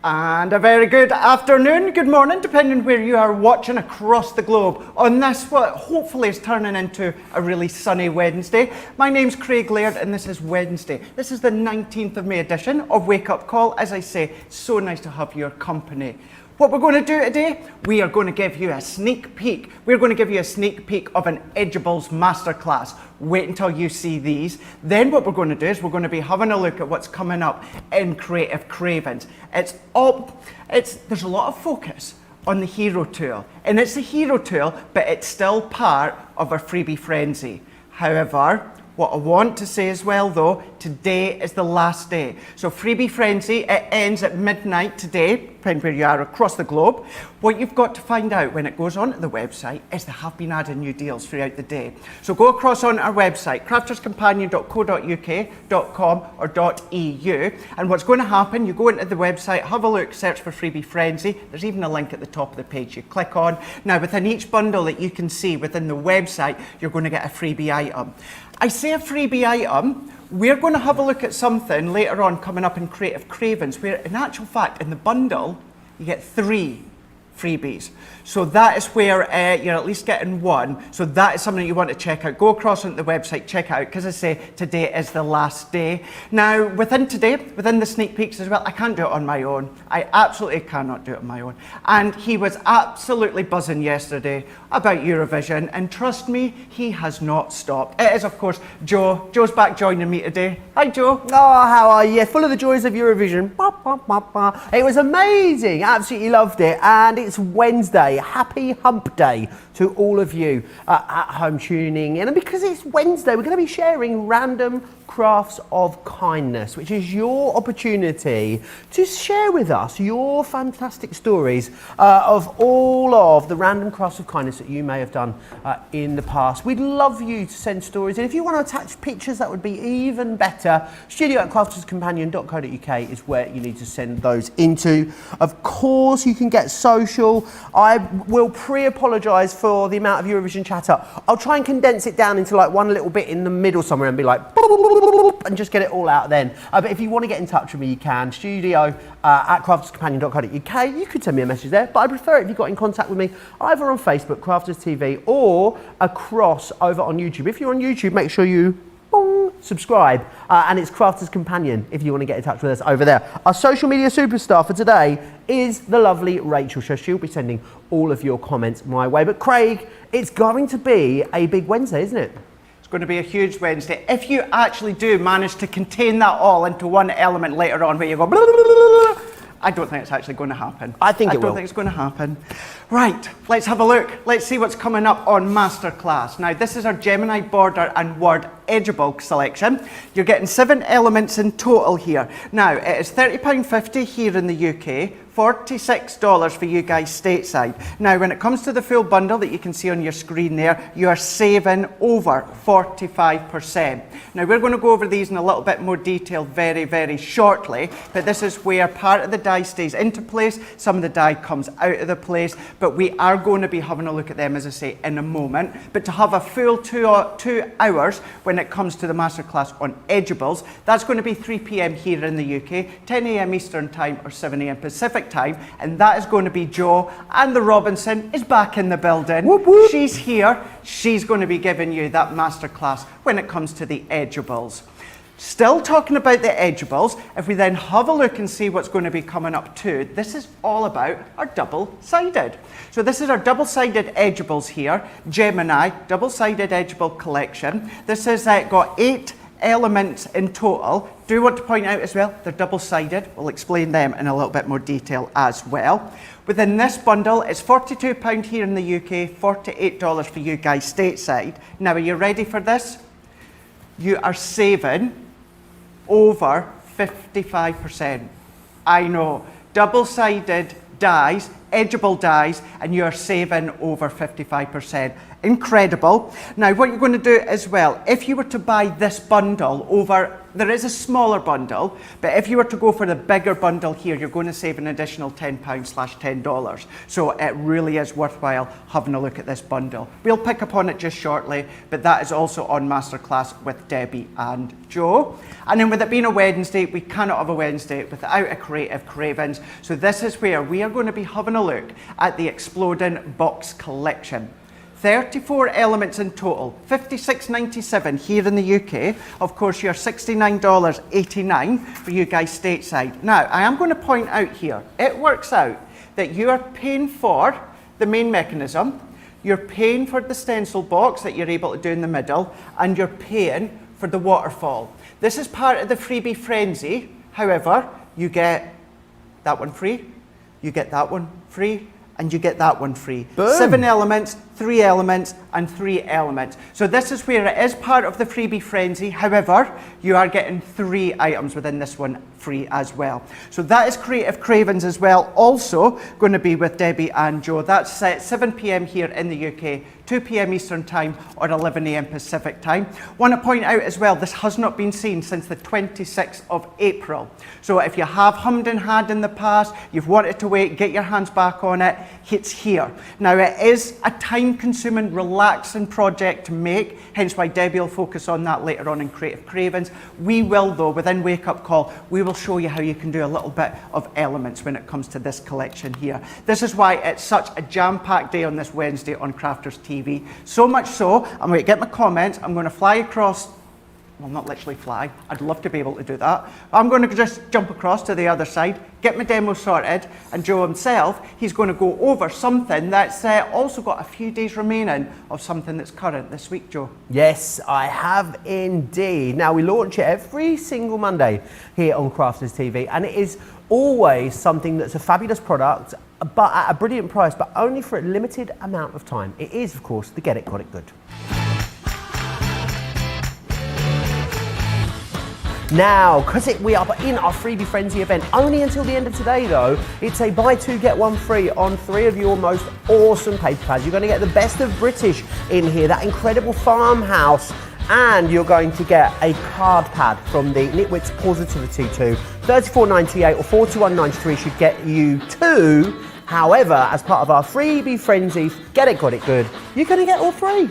And a very good afternoon, good morning, depending where you are watching across the globe on this, what hopefully is turning into a really sunny Wednesday. My name's Craig Laird and this is Wednesday. This is the 19th of May edition of Wake Up Call. As I say, so nice to have your company. What we're going to do today, we are going to give you a sneak peek. We're going to give you a sneak peek of an Edgeables masterclass. Wait until you see these. Then what we're going to do is we're going to be having a look at what's coming up in Creative Cravings. There's a lot of focus on the hero tool, and it's the hero tool, but it's still part of our freebie frenzy. However, what I want to say as well though, today is the last day. So freebie frenzy, it ends at midnight today, depending where you are across the globe. What you've got to find out when it goes onto the website is they have been adding new deals throughout the day. So go across on our website, crafterscompanion.co.uk.com or .eu, and what's going to happen, you go into the website, have a look, search for freebie frenzy. There's even a link at the top of the page you click on. Now within each bundle that you can see within the website, you're going to get a freebie item. I say a freebie item, we're going to have a look at something later on coming up in Creative Cravings, where in actual fact in the bundle you get 3 freebies. So that is where you're at least getting 1. So that is something you want to check out. Go across on the website, check it out, because I say today is the last day. Now within the sneak peeks as well, I can't do it on my own. I absolutely cannot do it on my own. And he was absolutely buzzing yesterday about Eurovision, and trust me, he has not stopped. It is of course Joe. Joe's back joining me today. Hi Joe. Oh, how are you? Yeah, full of the joys of Eurovision. It was amazing, absolutely loved it, and it's Wednesday. Happy hump day to all of you at home tuning in. And because it's Wednesday, we're going to be sharing random crafts of kindness, which is your opportunity to share with us your fantastic stories of all of the random crafts of kindness that you may have done in the past. We'd love you to send stories, and if you want to attach pictures, that would be even better. studio@crafterscompanion.co.uk is where you need to send those into. Of course, you can get social. I will pre-apologise for the amount of Eurovision chatter. I'll try and condense it down into like one little bit in the middle somewhere and be like and just get it all out then. But if you want to get in touch with me, you can. studio@crafterscompanion.co.uk. You could send me a message there, but I prefer it if you got in contact with me either on Facebook, Crafters TV, or across over on YouTube. If you're on YouTube, make sure you subscribe, and it's Crafters Companion if you want to get in touch with us over there. Our social media superstar for today is the lovely Rachel, so she'll be sending all of your comments my way. But Craig, it's going to be a big Wednesday, isn't it? It's going to be a huge Wednesday. If you actually do manage to contain that all into one element later on where you go blah, blah, blah, blah, blah, I don't think it's actually going to happen. I don't think it's going to happen. Right, let's have a look. Let's see what's coming up on Masterclass. Now, this is our Gemini border and word Edgeable selection. You're getting 7 elements in total here. Now, it is £30.50 here in the UK, $46 for you guys stateside. Now, when it comes to the full bundle that you can see on your screen there, you are saving over 45%. Now, we're going to go over these in a little bit more detail very, very shortly, but this is where part of the die stays into place, some of the die comes out of the place, but we are going to be having a look at them, as I say, in a moment. But to have a full 2 hours when it comes to the masterclass on Edgeables, that's going to be 3 p.m. here in the UK, 10 a.m. Eastern Time or 7 a.m. Pacific Time, and that is going to be Joe, and the Robinson is back in the building. Whoop, whoop. She's here. She's going to be giving you that masterclass when it comes to the Edgeables. Still talking about the Edgeables, if we then have a look and see what's going to be coming up too, this is all about our double-sided. So this is our double-sided Edgeables here, Gemini, double-sided Edgeable collection. This has got 8 elements in total. Do want to point out as well, they're double-sided. We'll explain them in a little bit more detail as well. Within this bundle, it's £42 here in the UK, $48 for you guys stateside. Now, are you ready for this? You are saving over 55%. I know, double-sided dies, Edgeable dies, and you're saving over 55%. Incredible. Now what you're going to do as well, if you were to buy this bundle over, there is a smaller bundle, but if you were to go for the bigger bundle here, you're going to save an additional £10/$10. So it really is worthwhile having a look at this bundle. We'll pick up on it just shortly, but that is also on Masterclass with Debbie and Joe. And then with it being a Wednesday, we cannot have a Wednesday without a creative cravings. So this is where we are going to be having a look at the Exploding Box Collection. 34 elements in total, $56.97 here in the UK. Of course, you're $69.89 for you guys stateside. Now, I am going to point out here, it works out that you are paying for the main mechanism, you're paying for the stencil box that you're able to do in the middle, and you're paying for the waterfall. This is part of the freebie frenzy. However, you get that one free, you get that one free, and you get that one free. Boom. 7 elements, 3 elements, and 3 elements. So this is where it is part of the freebie frenzy. However, you are getting 3 items within this one free as well. So that is Creative Cravings as well. Also going to be with Debbie and Joe. That's set 7 p.m. here in the UK, 2 p.m. Eastern Time or 11 a.m. Pacific Time. Want to point out as well, this has not been seen since the 26th of April. So if you have hummed and had in the past, you've wanted to wait, get your hands back on it, it's here. Now it is a time-consuming, relaxing project to make, hence why Debbie will focus on that later on in Creative Cravings. We will though, within Wake Up Call, we will show you how you can do a little bit of elements when it comes to this collection here. This is why it's such a jam-packed day on this Wednesday on Crafters TV. So much so, I'm going to get my comments, I'm going to fly across, well, not literally fly, I'd love to be able to do that. I'm going to just jump across to the other side, get my demo sorted, and Joe himself, he's going to go over something that's also got a few days remaining of something that's current this week, Joe. Yes, I have indeed. Now, we launch it every single Monday here on Crafters TV, and it is always something that's a fabulous product, but at a brilliant price, but only for a limited amount of time. It is, of course, the Get It, Got It Good. Now, because we are in our Freebie Frenzy event, only until the end of today though, it's a buy 2 get 1 free on 3 of your most awesome paper pads. You're going to get the best of British in here, that incredible farmhouse, and you're going to get a card pad from the Knitwits Positivity 2. $34.98 or $41.93 should get you 2. However, as part of our Freebie Frenzy, Get It, Got It Good, you're going to get all 3.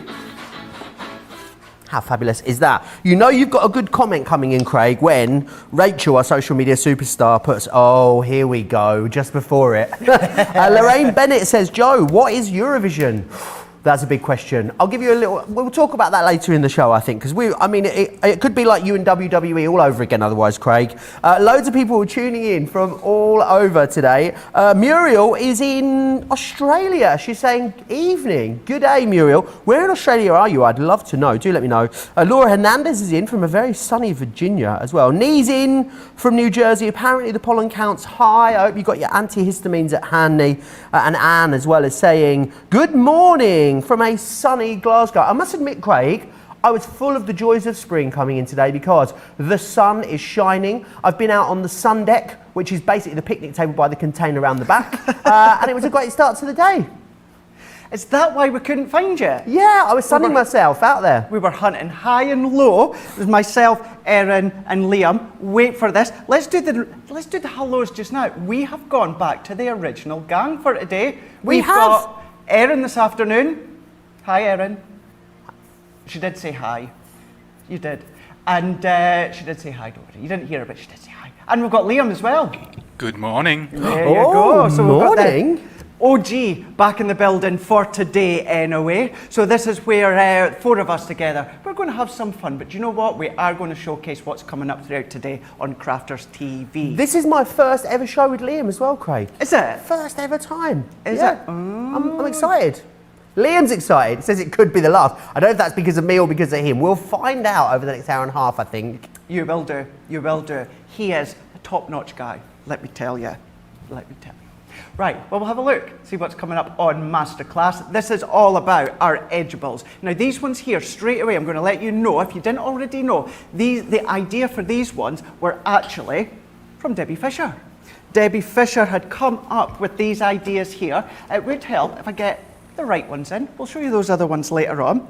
How fabulous is that? You know you've got a good comment coming in, Craig, when Rachel, our social media superstar, puts, oh, here we go, just before it. Lorraine Bennett says, Joe, what is Eurovision? That's a big question. I'll give you a little, we'll talk about that later in the show, I think, because it could be like you and WWE all over again otherwise, Craig. Loads of people are tuning in from all over today. Muriel is in Australia. She's saying, evening. Good day, Muriel. Where in Australia are you? I'd love to know. Do let me know. Laura Hernandez is in from a very sunny Virginia as well. Nee's in from New Jersey. Apparently the pollen count's high. I hope you got your antihistamines at hand, Nee. And Anne as well is saying, good morning from a sunny Glasgow. I must admit, Craig, I was full of the joys of spring coming in today because the sun is shining. I've been out on the sun deck, which is basically the picnic table by the container around the back, and it was a great start to the day. Is that why we couldn't find you? Yeah, I was sunning myself out there. We were hunting high and low. It was myself, Erin, and Liam. Wait for this. Let's do the hellos just now. We have gone back to the original gang for today. We've got Erin this afternoon. Hi, Erin. She did say hi. You did. And she did say hi, don't worry. You didn't hear her, but she did say hi. And we've got Liam as well. Good morning. There you go. So morning. We've got the OG back in the building for today anyway. So this is where 4 of us together, we're going to have some fun. But you know what? We are going to showcase what's coming up throughout today on Crafters TV. This is my first ever show with Liam as well, Craig. Is it? First ever time. Is it? it? I'm excited. Liam's excited. Says it could be the last. I don't know if that's because of me or because of him. We'll find out over the next hour and a half, I think. You will do. You will do. He is a top-notch guy. Let me tell you. Let me tell you. Right, well, we'll have a look, see what's coming up on Masterclass. This is all about our Edgeables. Now, these ones here, straight away, I'm going to let you know, if you didn't already know, the idea for these ones were actually from Debbie Fisher. Debbie Fisher had come up with these ideas here. It would help if I get the right ones in. We'll show you those other ones later on.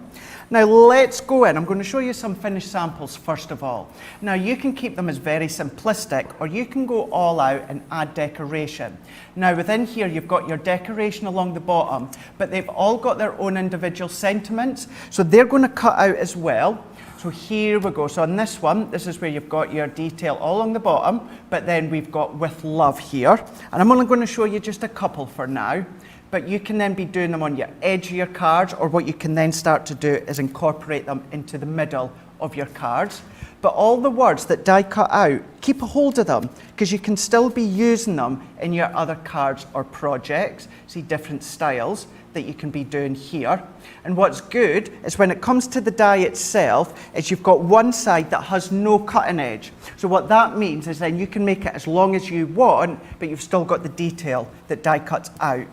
Now let's go in. I'm going to show you some finished samples first of all. Now you can keep them as very simplistic, or you can go all out and add decoration. Now within here you've got your decoration along the bottom, but they've all got their own individual sentiments, so they're going to cut out as well. So here we go. So on this one, this is where you've got your detail all along the bottom, but then we've got with love here. And I'm only going to show you just a couple for now. But you can then be doing them on your edge of your cards, or what you can then start to do is incorporate them into the middle of your cards. But all the words that die cut out, keep a hold of them, because you can still be using them in your other cards or projects. See different styles that you can be doing here. And what's good is when it comes to the die itself, is you've got one side that has no cutting edge. So what that means is then you can make it as long as you want, but you've still got the detail that die cuts out.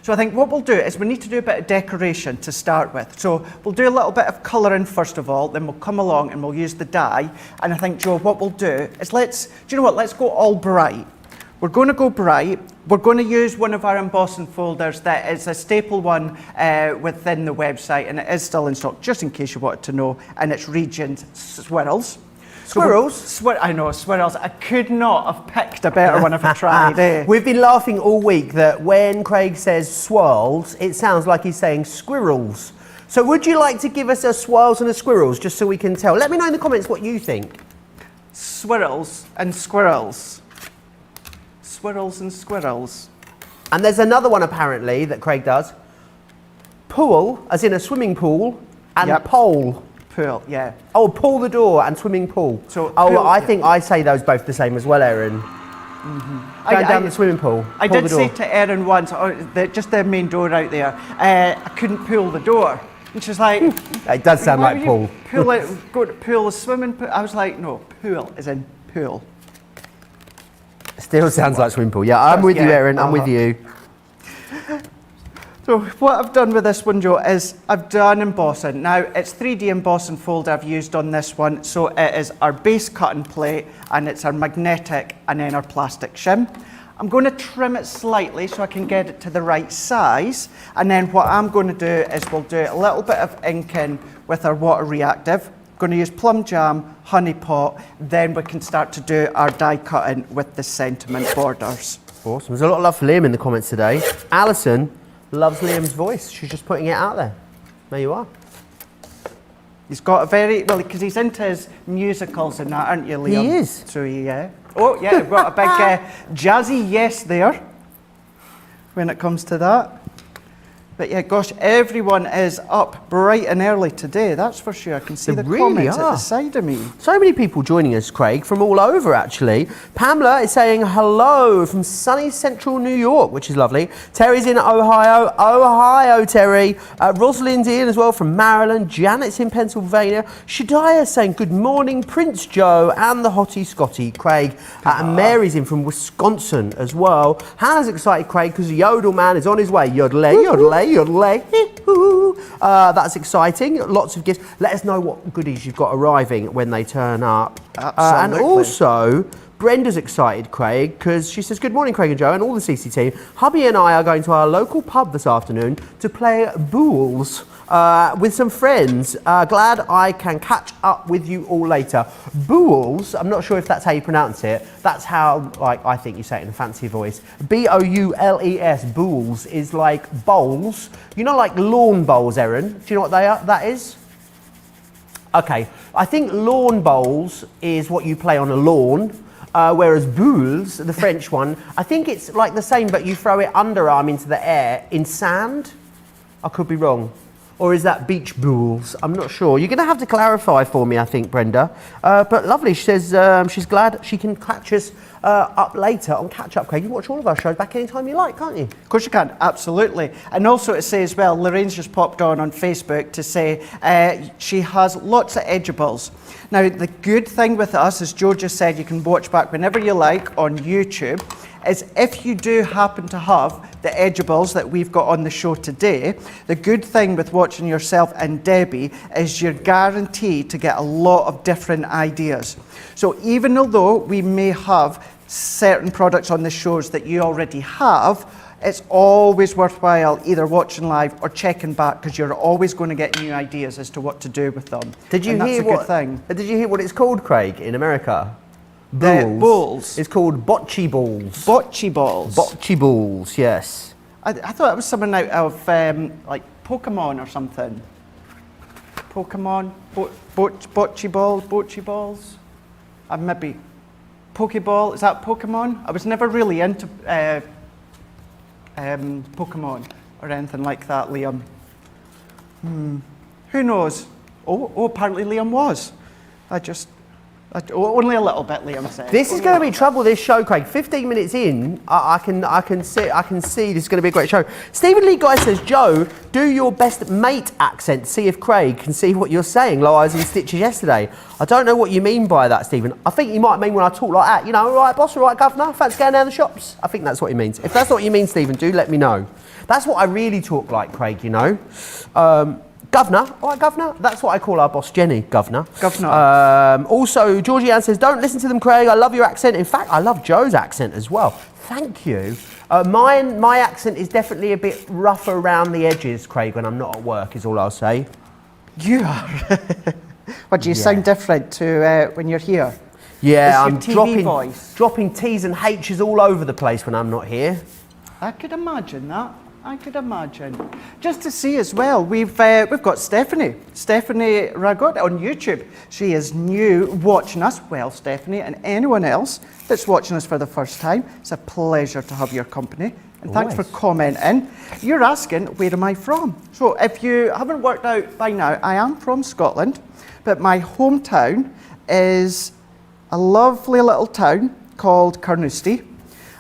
So I think what we'll do is we need to do a bit of decoration to start with. So we'll do a little bit of colouring first of all, then we'll come along and we'll use the die. And I think, Joe, what we'll do is let's go all bright. We're going to go bright. We're going to use one of our embossing folders that is a staple one within the website, and it is still in stock, just in case you wanted to know, and it's Regent Swirls. Squirrels? I know, swirls. I could not have picked a better one if I tried. We've been laughing all week that when Craig says swirls, it sounds like he's saying squirrels. So would you like to give us a swirls and a squirrels, just so we can tell? Let me know in the comments what you think. Swirls and squirrels. Swirls and squirrels. And there's another one apparently that Craig does. Pool, as in a swimming pool, and pole. Pool, yeah. Oh, pull the door and swimming pool. So I think I say those both the same as well, Erin. Going down the swimming pool. I did say to Erin once, just the main door out there, I couldn't pull the door. And she's like... It does sound like pool. Go to pool, a swimming pool. I was like, no, pool is in pool. Still sounds like swimming pool. Yeah, I'm with you, Erin. I'm with you. So what I've done with this one, Joe, is I've done embossing. Now, it's 3D embossing folder I've used on this one. So it is our base cutting plate, and it's our magnetic, and then our plastic shim. I'm going to trim it slightly so I can get it to the right size. And then what I'm going to do is we'll do a little bit of inking with our water reactive. I'm going to use plum jam, honey pot, then we can start to do our die cutting with the sentiment borders. Awesome. There's a lot of love for Liam in the comments today. Alison loves Liam's voice. She's just putting it out there. There you are. He's got a very, well, because he's into his musicals and that, aren't you, Liam? He is. So oh yeah, we've got a big jazzy yes there when it comes to that. But yeah, gosh, everyone is up bright and early today, that's for sure. I can see the comments at the side of me. So many people joining us, Craig, from all over, actually. Pamela is saying hello from sunny central New York, which is lovely. Terry's in Ohio. Ohio, Terry. Rosalind's in as well from Maryland. Janet's in Pennsylvania. Shadia's saying good morning, Prince Joe and the hottie Scotty, Craig. And Mary's in from Wisconsin as well. Hannah's excited, Craig, because the Yodel man is on his way. Yodelay, yodelay. That's exciting. Lots of gifts. Let us know what goodies you've got arriving when they turn up. And also, Brenda's excited, Craig, because she says, good morning, Craig and Joe, and all the CC team. Hubby and I are going to our local pub this afternoon to play bowls with some friends. Glad I can catch up with you all later. Bowls, I'm not sure if that's how you pronounce it. That's how, like, I think you say it in a fancy voice. B-O-U-L-E-S, bowls, is like bowls. You know, like lawn bowls, Erin? Do you know what that is? Okay, I think lawn bowls is what you play on a lawn. Whereas boules, the French one, I think it's like the same, but you throw it underarm into the air in sand. I could be wrong. Or is that beach boules? I'm not sure. You're going to have to clarify for me, I think, Brenda. But lovely. She says she's glad she can catch us up later on Catch Up, Craig. You can watch all of our shows back anytime you like, can't you? Of course you can, absolutely. And also it says, well, Lorraine's just popped on Facebook to say she has lots of Edgeables. Now, the good thing with us, as Joe just said, you can watch back whenever you like on YouTube, is if you do happen to have the Edgeables that we've got on the show today, the good thing with watching yourself and Debbie is you're guaranteed to get a lot of different ideas. So even although we may have certain products on the shows that you already have, it's always worthwhile either watching live or checking back, because you're always going to get new ideas as to what to do with them. Did you and hear that's a what? good thing. Did you hear what it's called, Craig, in America? Bulls. It's called bocce balls. Bocce balls. Bocce balls. Yes. I thought it was something out of like Pokemon or something. Pokemon, bocce balls. Maybe Pokeball. Is that Pokemon? I was never really into Pokemon or anything like that, Liam. Who knows? Oh, apparently Liam was. Only a little bit, Liam said. This is going to be trouble, this show, Craig. 15 minutes in, I can see this is going to be a great show. Stephen Lee Guy says, Joe, do your best mate accent. See if Craig can see what you're saying, like I was in stitches yesterday. I don't know what you mean by that, Stephen. I think you might mean when I talk like that, you know, all right, boss, all right, governor, fancy going down the shops. I think that's what he means. If that's not what you mean, Stephen, do let me know. That's what I really talk like, Craig, you know. Governor, all right, Governor. That's what I call our boss, Jenny, Governor. Governor. Also, Georgie Ann says, don't listen to them, Craig. I love your accent. In fact, I love Joe's accent as well. Thank you. My accent is definitely a bit rough around the edges, Craig, when I'm not at work, is all I'll say. You are. What, do you sound different to when you're here? Yeah, I'm dropping T's and H's all over the place when I'm not here. I could imagine that. I could imagine. Just to see as well, we've got Stephanie Ragot on YouTube. She is new watching us. Well, Stephanie, and anyone else that's watching us for the first time, it's a pleasure to have your company. And thanks for commenting. You're asking, where am I from? So if you haven't worked out by now, I am from Scotland, but my hometown is a lovely little town called Carnoustie.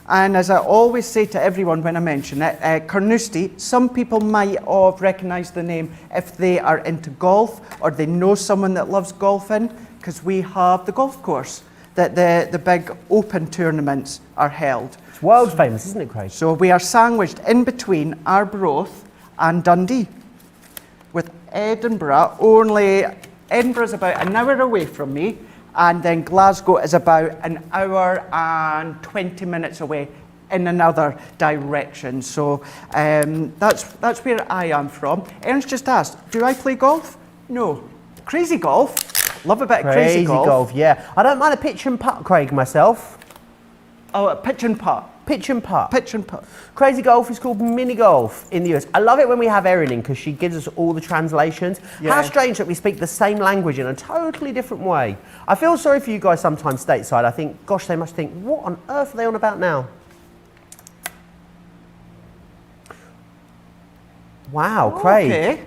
And as I always say to everyone when I mention it, Carnoustie, some people might have recognised the name if they are into golf or they know someone that loves golfing, because we have the golf course that the big open tournaments are held. It's world famous, isn't it, Craig? So we are sandwiched in between Arbroath and Dundee, with Edinburgh Edinburgh's about an hour away from me, and then Glasgow is about an hour and 20 minutes away in another direction. So that's where I am from. Aaron's just asked, do I play golf? No. Crazy golf. Love a bit of crazy golf. Crazy golf, yeah. I don't mind a pitch and putt, Craig, myself. Oh, a pitch and putt. Pitch and putt. Pitch and putt. Crazy golf is called mini golf in the US. I love it when we have Erin in because she gives us all the translations. Yeah. How strange that we speak the same language in a totally different way. I feel sorry for you guys sometimes stateside. I think, gosh, they must think, what on earth are they on about now? Wow, Craig. Okay.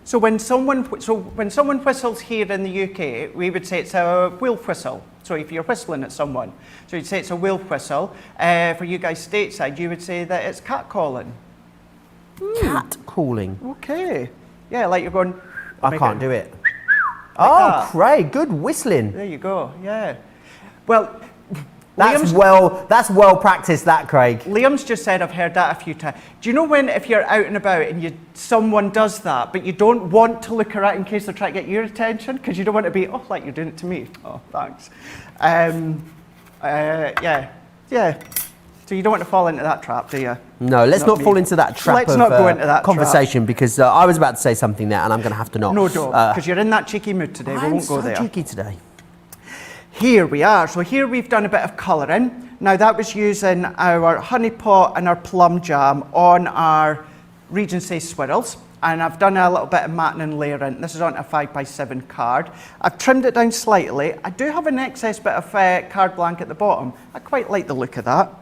So when someone whistles here in the UK, we would say it's a wheel whistle. So if you're whistling at someone, so you'd say it's a wheel whistle. For you guys stateside, you would say that it's cat calling. Cat calling. Okay. Yeah, like you're going. I can't do it. Oh, that. Craig, good whistling. There you go. Yeah. Well, That's well practiced, that, Craig. Liam's just said, I've heard that a few times. Do you know when if you're out and about and someone does that, but you don't want to look around in case they're trying to get your attention, because you don't want to be, oh, like you're doing it to me. Oh, thanks. Yeah. So you don't want to fall into that trap, do you? No, let's not fall into that trap. Let's not go into that conversation trap. Because I was about to say something there and I'm going to have to not. No, don't, because you're in that cheeky mood today. We won't go there. I'm so cheeky today. Here we are. So here we've done a bit of colouring. Now that was using our honey pot and our plum jam on our Regency swirls. And I've done a little bit of matting and layering. This is on a 5x7 card. I've trimmed it down slightly. I do have an excess bit of card blank at the bottom. I quite like the look of that.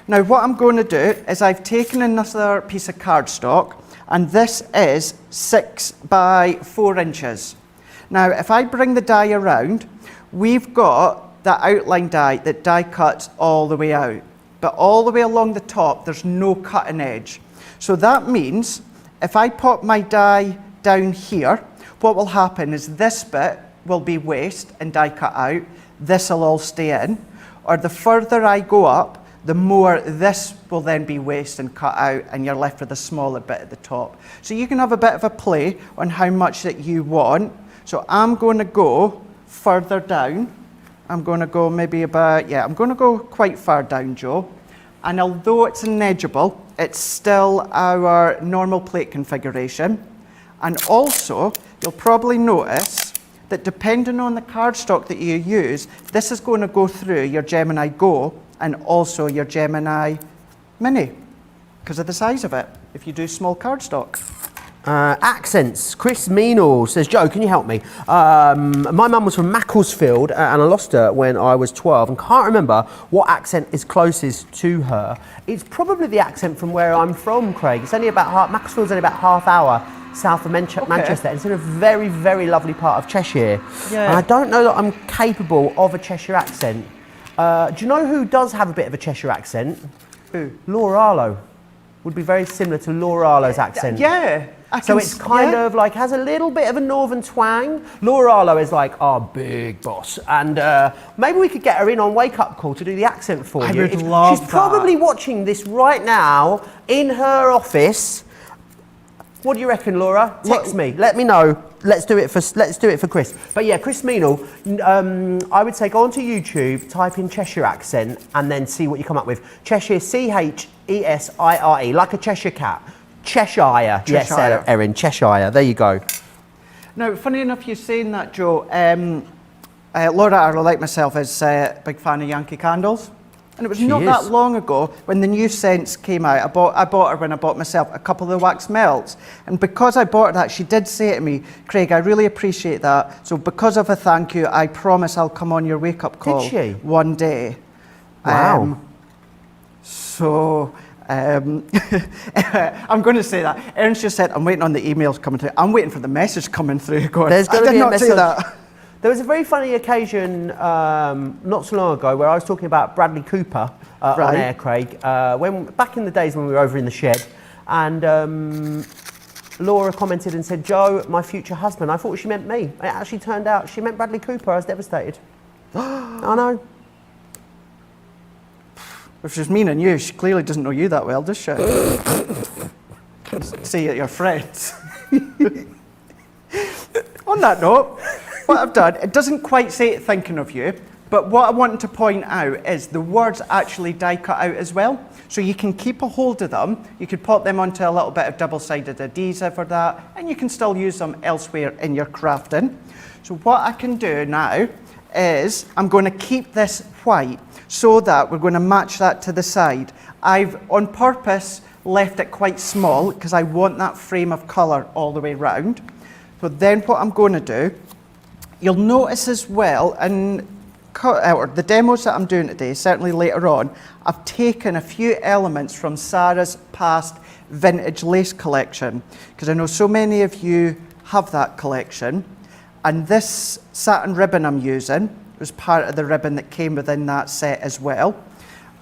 Now what I'm going to do is I've taken another piece of cardstock, and this is 6x4 inches. Now if I bring the die around, we've got that outline die that die cuts all the way out, but all the way along the top there's no cutting edge. So that means if I pop my die down here, what will happen is this bit will be waste and die cut out, this will all stay in, or the further I go up, the more this will then be waste and cut out, and you're left with a smaller bit at the top. So you can have a bit of a play on how much that you want. So I'm going to go further down. I'm going to go maybe about, I'm going to go quite far down, Joe. And although it's an edgeable, it's still our normal plate configuration. And also, you'll probably notice that depending on the cardstock that you use, this is going to go through your Gemini Go and also your Gemini Mini because of the size of it, if you do small cardstock. Accents. Chris Meanall says, Joe, can you help me? My mum was from Macclesfield and I lost her when I was 12 and can't remember what accent is closest to her. It's probably the accent from where I'm from, Craig. It's only about Macclesfield's only about half hour south of Manchester. It's in a very, very lovely part of Cheshire. Yeah. And I don't know that I'm capable of a Cheshire accent. Do you know who does have a bit of a Cheshire accent? Who? Laura Arlo. Would be very similar to Laura Arlo's accent. Yeah. So it's kind of like, has a little bit of a northern twang. Laura Arlo is like our big boss. And maybe we could get her in on Wake Up Call to do the accent for you. I would love She's probably watching this right now in her office. What do you reckon, Laura? Text me, let me know. Let's do it for Chris. But yeah, Chris Meanall, I would say go onto YouTube, type in Cheshire accent, and then see what you come up with. Cheshire, Chesire, like a Cheshire cat. Cheshire. Yes, Erin, Cheshire. There you go. Now, funny enough, you're saying that, Joe. Laura Arlo, like myself, is a big fan of Yankee Candles. And it was not that long ago when the new scents came out. I bought her when I bought myself a couple of the wax melts. And because I bought her that, she did say to me, Craig, I really appreciate that. So because of a thank you, I promise I'll come on your Wake Up Call one day. Wow. I'm going to say that. Erin's just said, I'm waiting on the emails coming through. I'm waiting for the message coming through. Going, There's going to be a message. Say that. There was a very funny occasion not so long ago where I was talking about Bradley Cooper on air, Craig, back in the days when we were over in the shed, and Laura commented and said, Joe, my future husband. I thought she meant me. It actually turned out she meant Bradley Cooper. I was devastated. I know. If she's meaning you, she clearly doesn't know you that well, does she? See your friends. On that note, what I've done, it doesn't quite say it thinking of you, but what I wanted to point out is the words actually die cut out as well. So you can keep a hold of them, you could pop them onto a little bit of double-sided adhesive or that, and you can still use them elsewhere in your crafting. So what I can do now is I'm going to keep this white so that we're going to match that to the side. I've on purpose left it quite small because I want that frame of colour all the way round. So then what I'm going to do, you'll notice as well, and the demos that I'm doing today, certainly later on, I've taken a few elements from Sarah's past vintage lace collection, because I know so many of you have that collection. And this satin ribbon I'm using was part of the ribbon that came within that set as well.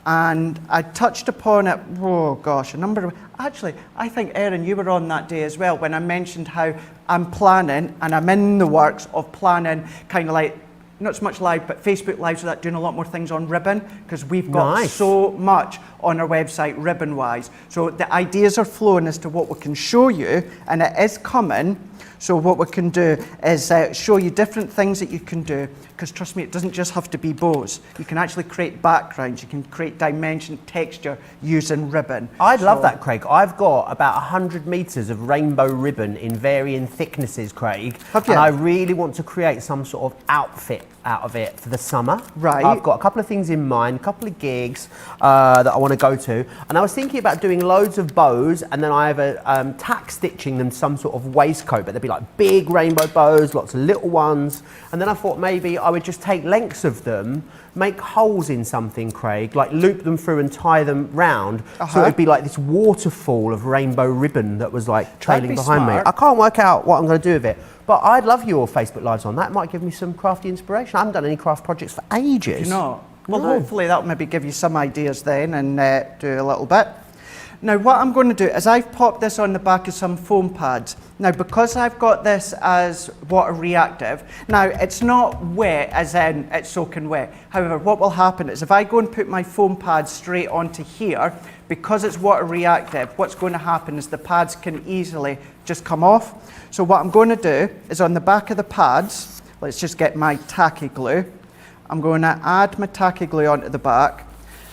And I touched upon it, oh gosh, a number of, actually, I think Erin, you were on that day as well when I mentioned how I'm planning and I'm in the works of planning kind of like, not so much live, but Facebook Live, so that doing a lot more things on ribbon, because we've got so much on our website ribbon-wise. So the ideas are flowing as to what we can show you, and it is coming. So what we can do is show you different things that you can do, because trust me, it doesn't just have to be bows. You can actually create backgrounds, you can create dimension, texture using ribbon. I'd love that, Craig. I've got about 100 metres of rainbow ribbon in varying thicknesses, Craig. Have you? And I really want to create some sort of outfit out of it for the summer. Right. I've got a couple of things in mind, a couple of gigs that I want to go to. And I was thinking about doing loads of bows and then either tack stitching them some sort of waistcoat, but they'd be like big rainbow bows, lots of little ones. And then I thought maybe I would just take lengths of them, make holes in something, Craig, like loop them through and tie them round. So it'd be like this waterfall of rainbow ribbon that was like trailing behind me. I can't work out what I'm going to do with it. But I'd love your Facebook Lives on that. It might give me some crafty inspiration. I haven't done any craft projects for ages. You know? Well, hopefully that'll maybe give you some ideas then and do a little bit. Now, what I'm going to do is I've popped this on the back of some foam pads. Now, because I've got this as water reactive, now it's not wet as in it's soaking wet. However, what will happen is if I go and put my foam pads straight onto here, because it's water reactive, what's going to happen is the pads can easily just come off. So what I'm going to do is on the back of the pads, let's just get my tacky glue. I'm going to add my tacky glue onto the back.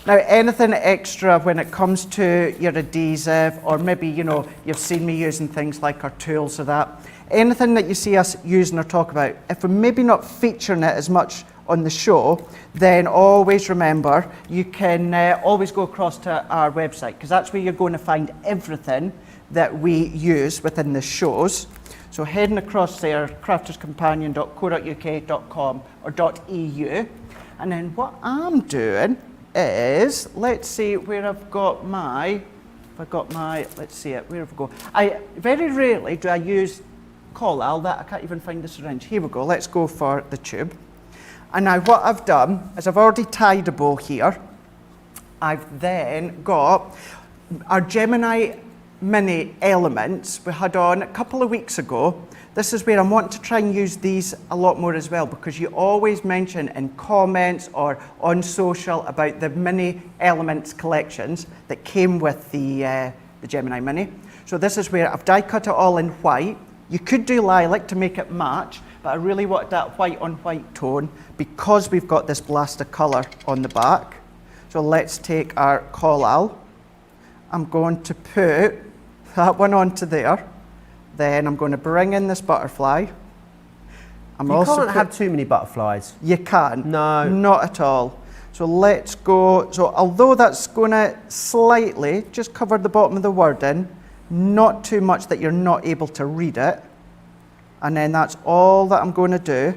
Now, anything extra when it comes to your adhesive, or maybe, you know, you've seen me using things like our tools or that, anything that you see us using or talk about, if we're maybe not featuring it as much on the show, then always remember, you can always go across to our website, because that's where you're going to find everything that we use within the shows. So heading across there, crafterscompanion.co.uk.com or .eu. And then what I'm doing is, let's see where I've got my, let's see it, where have I go? Very rarely do I use collal, that I can't even find the syringe. Here we go, let's go for the tube. And now what I've done is I've already tied a bow here. I've then got our Gemini Mini elements we had on a couple of weeks ago. This is where I'm wanting to try and use these a lot more as well, because you always mention in comments or on social about the mini elements collections that came with the Gemini Mini. So this is where I've die cut it all in white. You could do lilac to make it match, but I really wanted that white on white tone because we've got this blast of colour on the back. So let's take our collal. I'm going to put that one onto there. Then I'm going to bring in this butterfly. You can't have too many butterflies. You can't. No. Not at all. So let's go. So although that's going to slightly just cover the bottom of the word in, not too much that you're not able to read it. And then that's all that I'm going to do.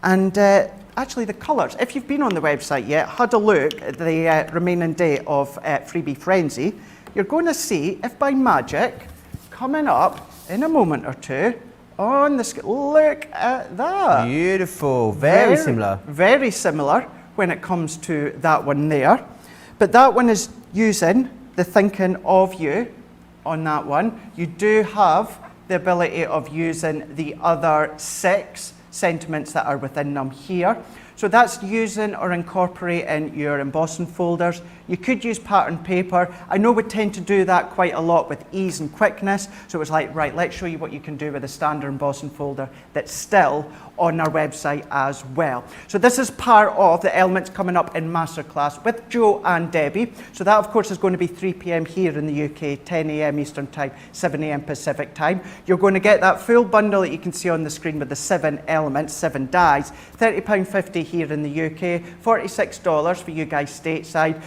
And actually the colours, if you've been on the website yet, had a look at the remaining day of Freebie Frenzy, you're going to see, if by magic, coming up in a moment or two on the screen, look at that. Beautiful, very similar. Very similar when it comes to that one there. But that one is using the thinking of you on that one. You do have the ability of using the other 6 sentiments that are within them here. So that's using or incorporating your embossing folders. You could use pattern paper. I know we tend to do that quite a lot with ease and quickness. So it was like, right, let's show you what you can do with a standard embossing folder that's still on our website as well. So this is part of the elements coming up in Masterclass with Joe and Debbie. So that, of course, is going to be 3 p.m. here in the UK, 10 a.m. Eastern Time, 7 a.m. Pacific Time. You're going to get that full bundle that you can see on the screen with the 7 elements, 7 dies, £30.50 here in the UK, $46 for you guys stateside.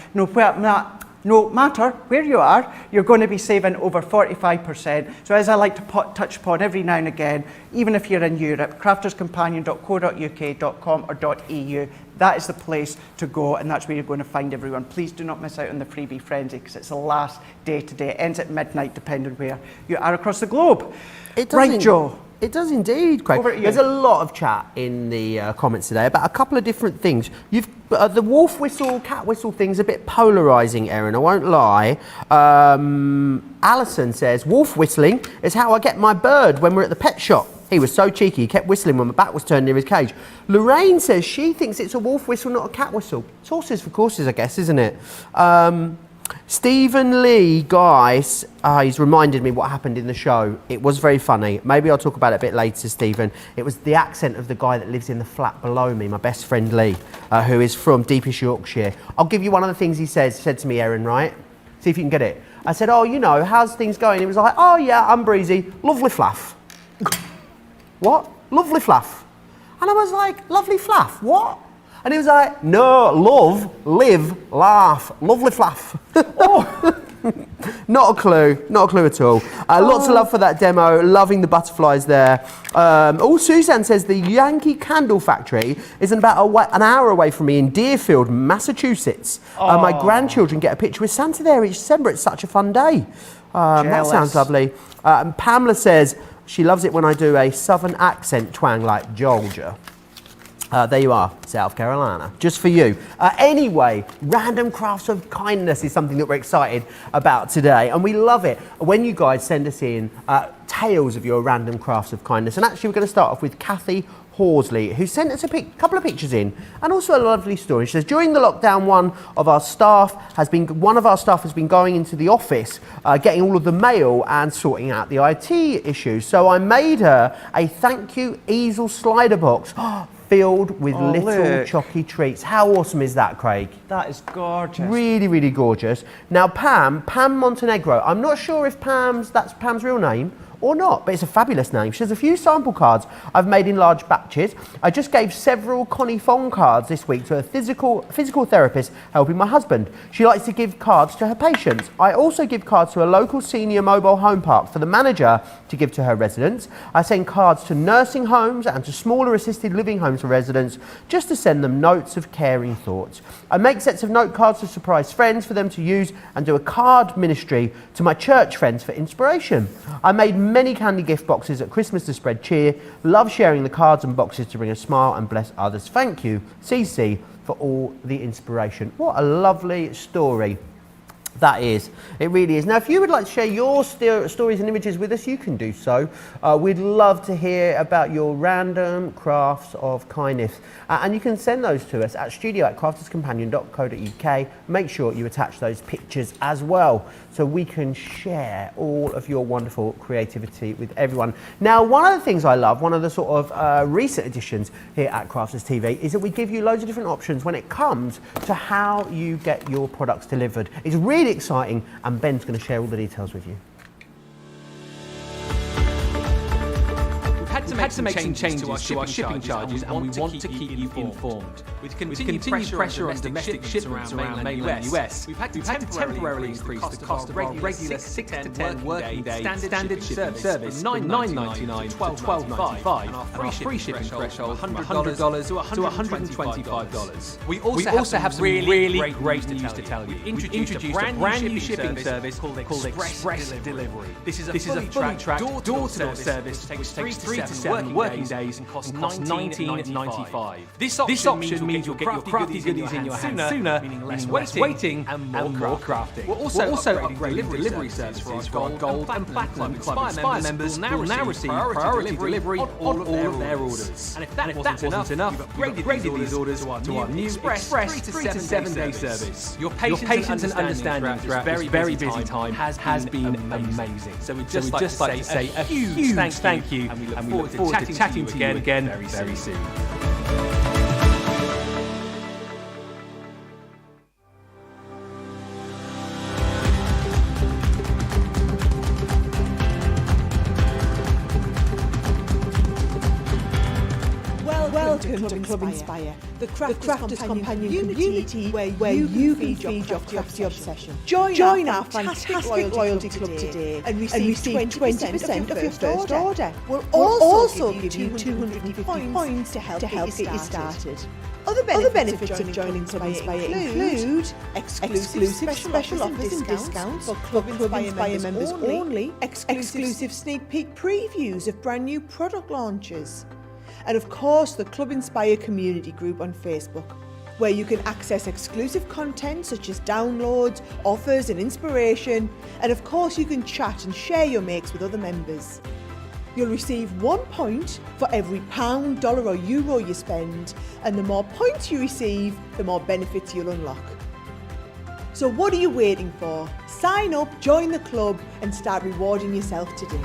No matter where you are, you're going to be saving over 45%. So as I like to touch upon every now and again, even if you're in Europe, crafterscompanion.co.uk.com or .eu, that is the place to go, and that's where you're going to find everyone. Please do not miss out on the Freebie Frenzy, because it's the last day today. It ends at midnight, depending where you are across the globe. Right, Joe? It does indeed, Craig. There's a lot of chat in the comments today about a couple of different things. You've the wolf whistle, cat whistle thing's a bit polarising, Erin, I won't lie. Alison says, wolf whistling is how I get my bird when we're at the pet shop. He was so cheeky, he kept whistling when my back was turned near his cage. Lorraine says she thinks it's a wolf whistle, not a cat whistle. It's horses for courses, I guess, isn't it? Stephen Lee, guys, he's reminded me what happened in the show. It was very funny. Maybe I'll talk about it a bit later, Stephen. It was the accent of the guy that lives in the flat below me, my best friend Lee, who is from deepest Yorkshire. I'll give you one of the things he said to me, Erin, right? See if you can get it. I said, oh, you know, how's things going? He was like, oh, yeah, I'm breezy. Lovely fluff. What? Lovely fluff. And I was like, lovely fluff? What? And he was like, no, love, live, laugh, lovely fluff. Oh. Not a clue at all. Lots of love for that demo, loving the butterflies there. Suzanne says the Yankee Candle Factory is about an hour away from me in Deerfield, Massachusetts. My grandchildren get a picture with Santa there each December. It's such a fun day. That sounds lovely. And Pamela says she loves it when I do a southern accent twang like Georgia. There you are, South Carolina, just for you. Anyway, random crafts of kindness is something that we're excited about today, and we love it when you guys send us in tales of your random crafts of kindness. And actually, we're going to start off with Kathy Horsley, who sent us a couple of pictures in, and also a lovely story. She says, during the lockdown, one of our staff has been going into the office, getting all of the mail and sorting out the IT issues. So I made her a thank you easel slider box. filled with little look. chocky treats. How awesome is that, Craig? That is gorgeous. Really, really gorgeous. Now, Pam Montenegro, I'm not sure if that's Pam's real name or not, but it's a fabulous name. She has a few sample cards I've made in large batches. I just gave several Connie Fong cards this week to a physical therapist helping my husband. She likes to give cards to her patients. I also give cards to a local senior mobile home park for the manager to give to her residents. I send cards to nursing homes and to smaller assisted living homes for residents just to send them notes of caring thoughts. I make sets of note cards to surprise friends for them to use and do a card ministry to my church friends for inspiration. I made many candy gift boxes at Christmas to spread cheer. Love sharing the cards and boxes to bring a smile and bless others. Thank you, CC, for all the inspiration. What a lovely story that is. It really is. Now, if you would like to share your stories and images with us, you can do so. We'd love to hear about your random crafts of kindness. And you can send those to us at studio@crafterscompanion.co.uk. Make sure you attach those pictures as well so we can share all of your wonderful creativity with everyone. Now, one of the things I love, one of the sort of recent additions here at Crafters TV is that we give you loads of different options when it comes to how you get your products delivered. It's really exciting, and Ben's going to share all the details with you. We've had to make some changes to our shipping charges, and we want to keep you informed. With continued pressure on domestic shipments around mainland US, we've had to temporarily increase the cost of our regular 6 to 10 working day standard shipping service from $9.99 to $12.95, and our free shipping threshold from $100 to $125. We also have some really great news to tell you. We introduced a brand new shipping service called Express Delivery. This is a fully tracked door-to-door service which takes 3 to 7 working days and costs $19.95. This option means you'll get your crafty goodies in your hands sooner, meaning less waiting and more crafting. We're also upgrading delivery services for our Gold and Platinum Club Inspire members will now receive priority delivery on all of their orders. And if that wasn't enough, we've upgraded these orders to our new Express 3 to 7 day service. Your patience and understanding throughout this very busy time has been amazing. So we'd just like to say a huge thank you, and we look forward to chatting to you again very soon. Welcome to Club Inspire, the Crafters Companion community where you can feed your crafty obsession. Join our fantastic loyalty club today and receive 20% of your first order. We'll also give you 250 points to help get you started. Other benefits of joining Club Inspire include exclusive special offers and discounts for Club Inspire members only, exclusive sneak peek previews of brand new product launches, and of course the Club Inspire community group on Facebook, where you can access exclusive content such as downloads, offers and inspiration, and of course you can chat and share your makes with other members. You'll receive 1 point for every pound, dollar or euro you spend, and the more points you receive, the more benefits you'll unlock. So what are you waiting for? Sign up, join the club and start rewarding yourself today.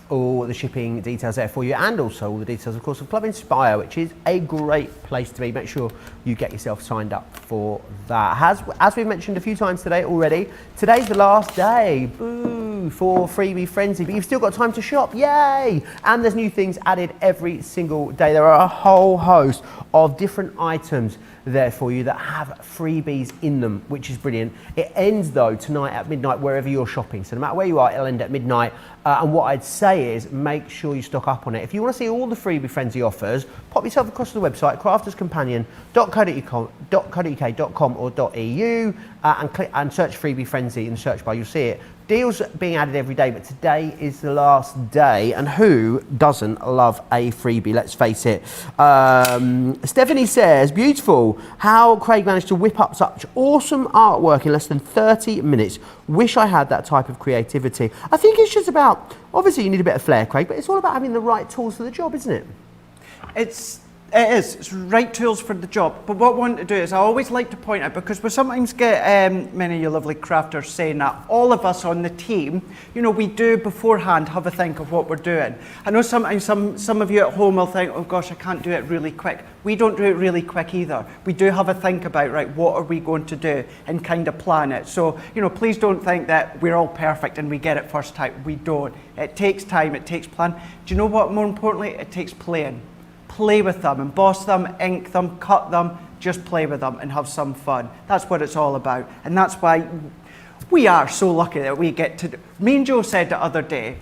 All the shipping details there for you, and also all the details, of course, of Club Inspire, which is a great place to be. Make sure you get yourself signed up for that. As we've mentioned a few times today already, today's the last day, boo, for Freebie Frenzy, but you've still got time to shop, yay! And there's new things added every single day. There are a whole host of different items there for you that have freebies in them, which is brilliant. It ends though tonight at midnight wherever you're shopping, so no matter where you are, it'll end at midnight. And what I'd say is make sure you stock up on it. If you want to see all the Freebie Frenzy offers, pop yourself across to the website crafterscompanion.co.uk.com or .eu and search Freebie Frenzy in the search bar. You'll see it. Deals being added every day, but today is the last day, and who doesn't love a freebie, let's face it. Stephanie says, beautiful how Craig managed to whip up such awesome artwork in less than 30 minutes. Wish I had that type of creativity. I think it's just about, obviously you need a bit of flair, Craig, but it's all about having the right tools for the job, isn't it? It's It is. It's right tools for the job. But what I want to do is I always like to point out, because we sometimes get many of you lovely crafters saying that all of us on the team, you know, we do beforehand have a think of what we're doing. I know sometimes some of you at home will think, oh gosh, I can't do it really quick. We don't do it really quick either. We do have a think about, right, what are we going to do, and kind of plan it. So, you know, please don't think that we're all perfect and we get it first time. We don't. It takes time, it takes plan. Do you know what, more importantly, it takes playing. Play with them, emboss them, ink them, cut them, just play with them and have some fun. That's what it's all about. And that's why we are so lucky that we get to, me and Joe said the other day,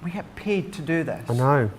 we get paid to do this. I know.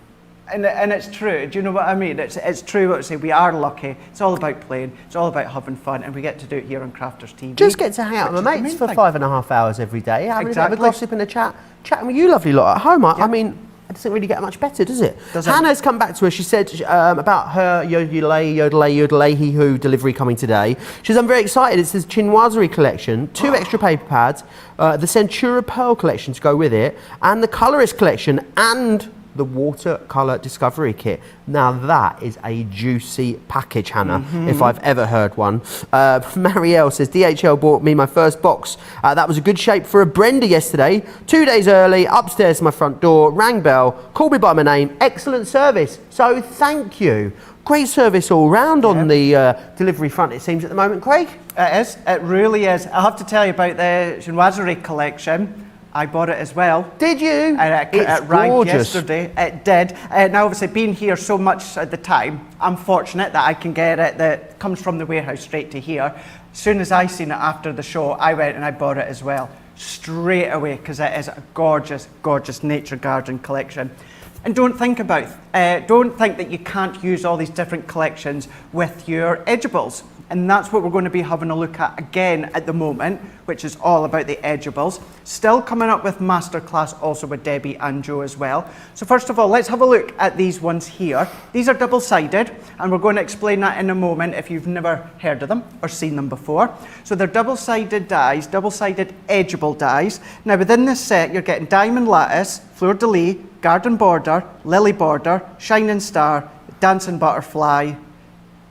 And it's true. Do you know what I mean? It's true what I say. We are lucky. It's all about playing. It's all about having fun, and we get to do it here on Crafters TV. Just get to hang out with my mates for 5.5 hours every day, having a bit of a gossip and a chat, chatting with you lovely lot at home. I mean, it doesn't really get much better, does it? Hannah's come back to us. She said about her yodelay, hee-hoo delivery coming today. She says, I'm very excited. It says chinoiserie collection, 2 extra paper pads, the Centura Pearl collection to go with it, and the Colorist collection, and the watercolour discovery kit. Now that is a juicy package, Hannah, if I've ever heard one. Marielle says, DHL bought me my first box. That was a good shape for a Brenda yesterday. 2 days early, upstairs to my front door, rang bell, called me by my name. Excellent service. So thank you. Great service all round on the delivery front, it seems, at the moment, Craig. It is. It really is. I have to tell you about the chinoiserie collection. I bought it as well. Did you? And it arrived yesterday. It did. Now, obviously, being here so much at the time, I'm fortunate that I can get it. That comes from the warehouse straight to here. As soon as I seen it after the show, I went and I bought it as well, straight away, because it is a gorgeous, gorgeous nature garden collection. And don't think that you can't use all these different collections with your Edgeables. And that's what we're going to be having a look at again at the moment, which is all about the Edgeables. Still coming up with masterclass also with Debbie and Joe as well. So first of all, let's have a look at these ones here. These are double-sided, and we're going to explain that in a moment if you've never heard of them or seen them before. So they're double-sided dies, double-sided Edgeable dies. Now within this set, you're getting diamond lattice, fleur-de-lis, garden border, lily border, shining star, dancing butterfly,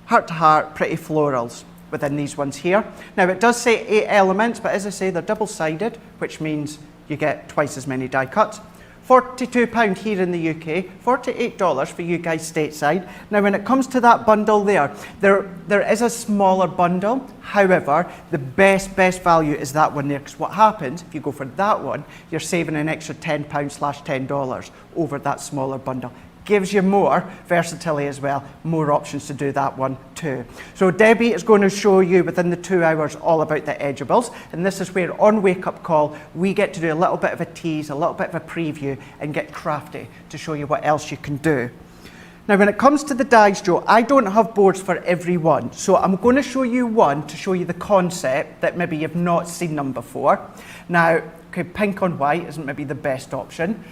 heart to heart, pretty florals within these ones here. Now it does say 8 elements, but as I say, they're double-sided, which means you get twice as many die cuts. £42 here in the UK, $48 for you guys stateside. Now when it comes to that bundle there is a smaller bundle. However, the best value is that one there, because what happens if you go for that one, you're saving an extra £10/$10 over that smaller bundle. Gives you more versatility as well, more options to do that one too. So Debbie is going to show you within the 2 hours all about the Edgeables, and this is where on Wake Up Call we get to do a little bit of a tease, a little bit of a preview, and get crafty to show you what else you can do. Now when it comes to the dies, Joe, I don't have boards for every one, so I'm going to show you one to show you the concept that maybe you've not seen them before. Now, okay, pink on white isn't maybe the best option.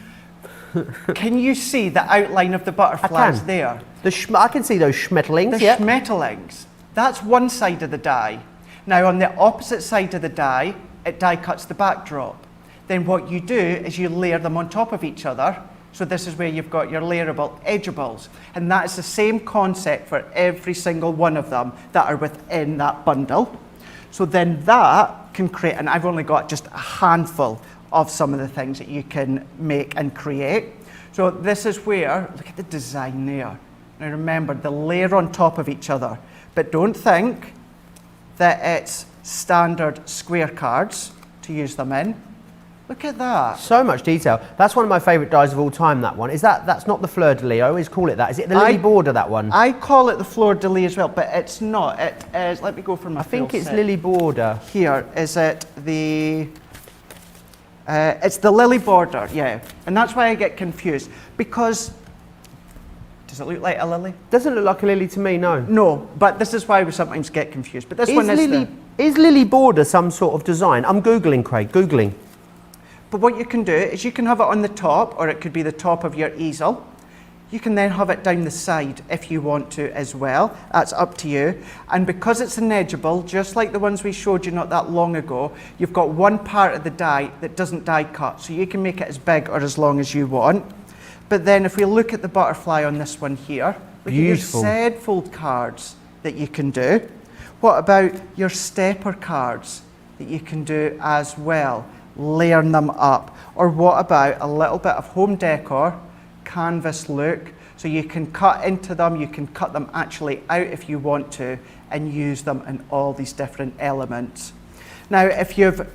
Can you see the outline of the butterflies there? I can see those schmetterlings. The schmetterlings. That's one side of the die. Now on the opposite side of the die, it die cuts the backdrop. Then what you do is you layer them on top of each other. So this is where you've got your layerable Edgeables. And that is the same concept for every single one of them that are within that bundle. So then that can create, and I've only got just a handful of some of the things that you can make and create. So this is where, look at the design there. Now remember, the layer on top of each other, but don't think that it's standard square cards to use them in. Look at that. So much detail. That's one of my favourite dies of all time, that one. That's not the fleur-de-lis, I always call it that. Is it the lily border, that one? I call it the fleur-de-lis as well, but it's not. It is, let me go for my I think it's lily border. Here, is it the... it's the lily border, yeah. And that's why I get confused, because, does it look like a lily? Doesn't look like a lily to me, no. No, but this is why we sometimes get confused. But this one is Is lily border some sort of design? I'm Googling, Craig, Googling. But what you can do is you can have it on the top, or it could be the top of your easel. You can then have it down the side if you want to as well. That's up to you. And because it's an Edgeable, just like the ones we showed you not that long ago, you've got one part of the die that doesn't die cut. So you can make it as big or as long as you want. But then if we look at the butterfly on this one here, Beautiful. Look at your Z fold cards that you can do. What about your stepper cards that you can do as well? Layering them up. Or what about a little bit of home decor, canvas look, so you can cut into them, you can cut them actually out if you want to, and use them in all these different elements. Now, if you've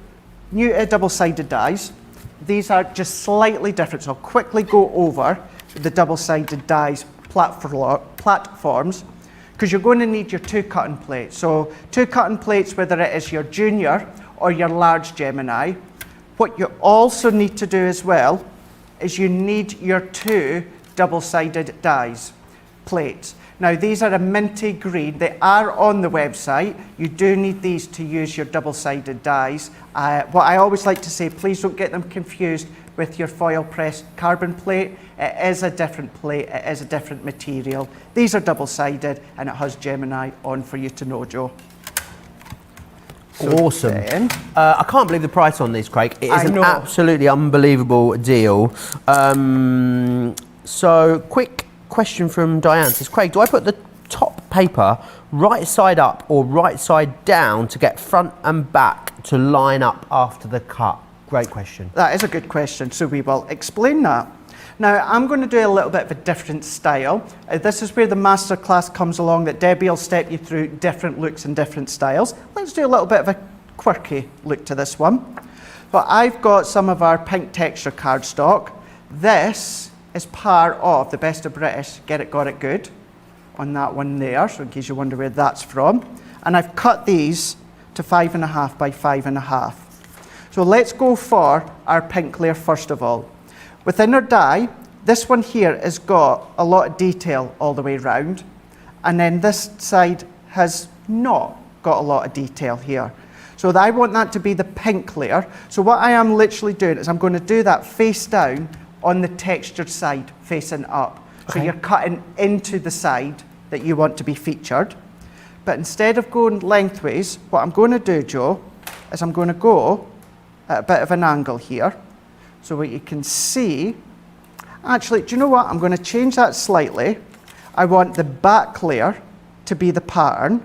new to double-sided dies, these are just slightly different, so I'll quickly go over the double-sided dies platforms, because you're going to need your 2 cutting plates. So 2 cutting plates, whether it is your junior or your large Gemini. What you also need to do as well is you need your 2 double-sided dies plates. Now these are a minty green. They are on the website. You do need these to use your double-sided dies. What I always like to say, please don't get them confused with your foil pressed carbon plate. It is a different plate, it is a different material. These are double-sided and it has Gemini on for you to know, Joe. So awesome. Then, I can't believe the price on these, Craig. It is an know. absolutely unbelievable deal. So, quick question from Diane says, Craig, do I put the top paper right side up or right side down to get front and back to line up after the cut? Great question. That is a good question, so we will explain that. Now, I'm going to do a little bit of a different style. This is where the masterclass comes along, that Debbie will step you through different looks and different styles. Let's do a little bit of a quirky look to this one. But I've got some of our pink texture cardstock. This is part of the Best of British Get It, Got It Good on that one there, so in case you wonder where that's from. And I've cut these to 5.5 by 5.5. So let's go for our pink layer first of all. Within our die, this one here has got a lot of detail all the way around, and then this side has not got a lot of detail here. So I want that to be the pink layer. So what I am literally doing is I'm going to do that face down on the textured side, facing up. Okay. So you're cutting into the side that you want to be featured. But instead of going lengthways, what I'm going to do, Joe, is I'm going to go at a bit of an angle here. So what you can see, actually, do you know what? I'm going to change that slightly. I want the back layer to be the pattern,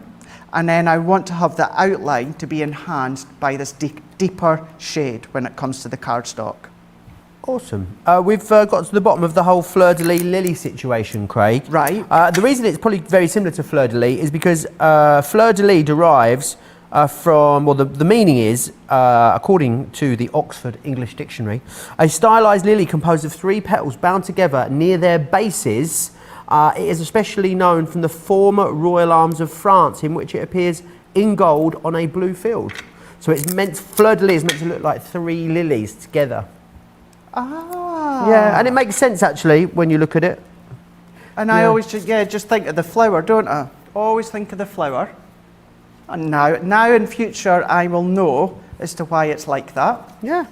and then I want to have the outline to be enhanced by this deeper shade when it comes to the cardstock. Awesome. We've got to the bottom of the whole fleur-de-lis lily situation, Craig. Right. The reason it's probably very similar to fleur-de-lis is because fleur-de-lis derives from, well, the meaning is, according to the Oxford English Dictionary, a stylized lily composed of 3 petals bound together near their bases. It is especially known from the former royal arms of France, in which it appears in gold on a blue field. So it's meant, fleur-de-lis is meant to look like 3 lilies together. Ah. Yeah, and it makes sense actually when you look at it. And I always just think of the flower, don't I? Always think of the flower. And now in future, I will know as to why it's like that. Yeah.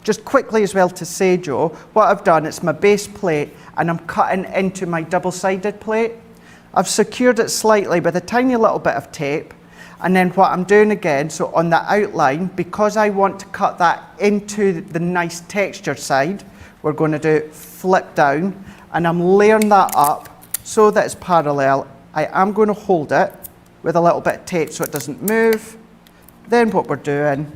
Just quickly as well to say, Joe, what I've done, it's my base plate, and I'm cutting into my double-sided plate. I've secured it slightly with a tiny little bit of tape, and then what I'm doing again, so on the outline, because I want to cut that into the nice textured side, we're going to do flip down, and I'm layering that up so that it's parallel. I am going to hold it with a little bit of tape so it doesn't move. Then what we're doing,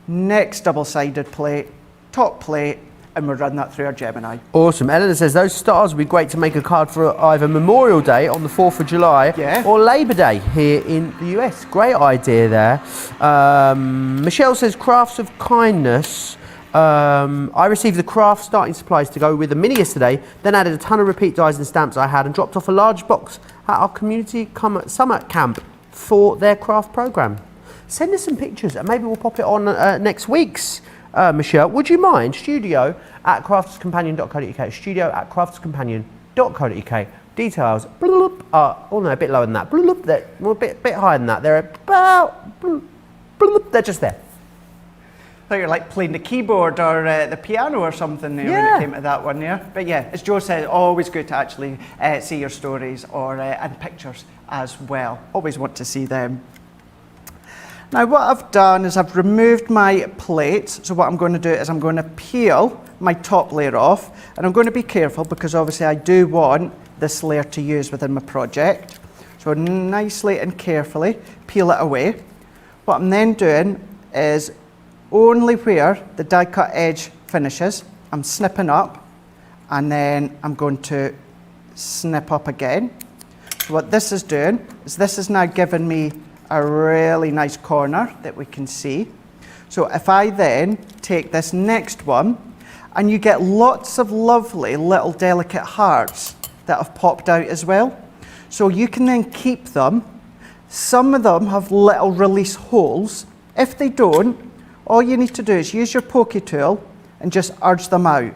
next double-sided plate, top plate, and we'll run that through our Gemini. Awesome. Eleanor says those stars would be great to make a card for either Memorial Day on the 4th of July or Labor Day here in the US. Great idea there. Michelle says crafts of kindness. I received the craft starting supplies to go with the mini yesterday, then added a ton of repeat dies and stamps I had and dropped off a large box at our community summer camp for their craft program. Send us some pictures and maybe we'll pop it on next week's. Michelle, would you mind? studio@crafterscompanion.co.uk, studio@crafterscompanion.co.uk. Details, bloop, oh no, a bit lower than that, bloop, a bit higher than that. They're about, bloop, they're just there. I thought you were like playing the keyboard or the piano or something there when it came to that one there. But yeah, as Joe said, always good to actually see your stories or and pictures as well. Always want to see them. Now what I've done is I've removed my plates. So what I'm going to do is I'm going to peel my top layer off, and I'm going to be careful because obviously I do want this layer to use within my project. So nicely and carefully peel it away. What I'm then doing is only where the die cut edge finishes, I'm snipping up, and then I'm going to snip up again. So what this is doing is this is now giving me a really nice corner that we can see. So if I then take this next one, and you get lots of lovely little delicate hearts that have popped out as well. So you can then keep them. Some of them have little release holes. If they don't, all you need to do is use your pokey tool and just urge them out.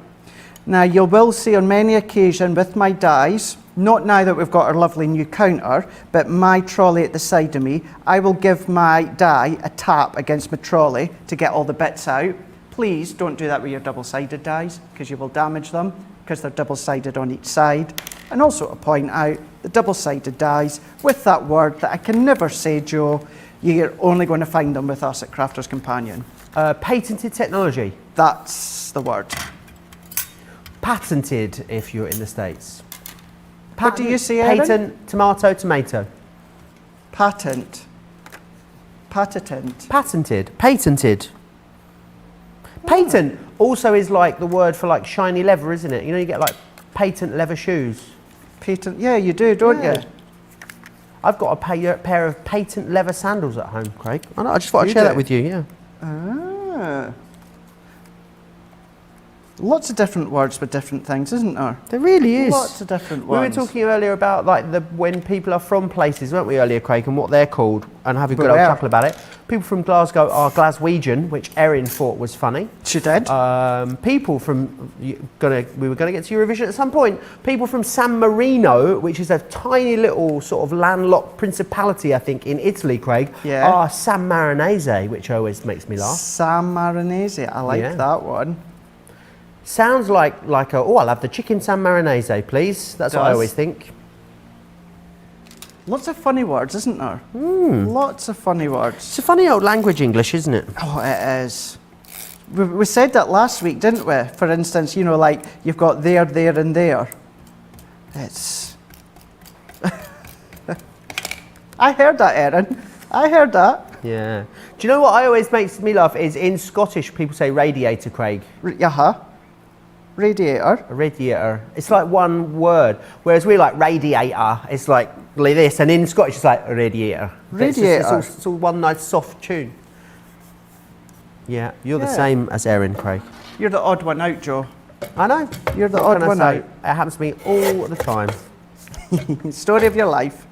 Now you will see on many occasions with my dies, not now that we've got our lovely new counter, but my trolley at the side of me, I will give my die a tap against my trolley to get all the bits out. Please don't do that with your double-sided dies because you will damage them because they're double-sided on each side. And also to point out, the double-sided dies with that word that I can never say, Joe, you're only going to find them with us at Crafter's Companion. Patented technology. That's the word. Patented if you're in the States. What do you say, Erin? Patent, tomato, tomato. Patent. Patented. Patented. Patented. Patent also is like the word for like shiny leather, isn't it? You know, you get like patent leather shoes. Patent, yeah, you do, don't you? I've got a pair of patent leather sandals at home, Craig. I know, I just thought I'd share that with you, yeah. Ah. Lots of different words with different things, isn't there? There really is. Lots of different ones. We were talking earlier about like when people are from places, weren't we, earlier, Craig, and what they're called, and having a good old chuckle about it. People from Glasgow are Glaswegian, which Erin thought was funny. She did. People from, we were going to get to Eurovision at some point, people from San Marino, which is a tiny little sort of landlocked principality, I think, in Italy, Craig, are San Marinese, which always makes me laugh. San Marinese, I like that one. Sounds like I'll have the chicken San Marinese, please. That's what I always think. Lots of funny words, isn't there? Lots of funny words. It's a funny old language, English, isn't it? Oh, it is. We said that last week, didn't we? For instance, you know, like you've got there, there, and there. It's. I heard that, Erin. I heard that. Yeah. Do you know what always makes me laugh is in Scottish people say radiator, Craig. Radiator. A radiator. It's like one word, whereas we like radiator. It's like this, and in Scottish it's like radiator. Radiator. It's all one nice soft tune. Yeah, you're the same as Erin, Craig. You're the odd one out, Joe. I know. You're the odd one out. It happens to me all the time. Story of your life.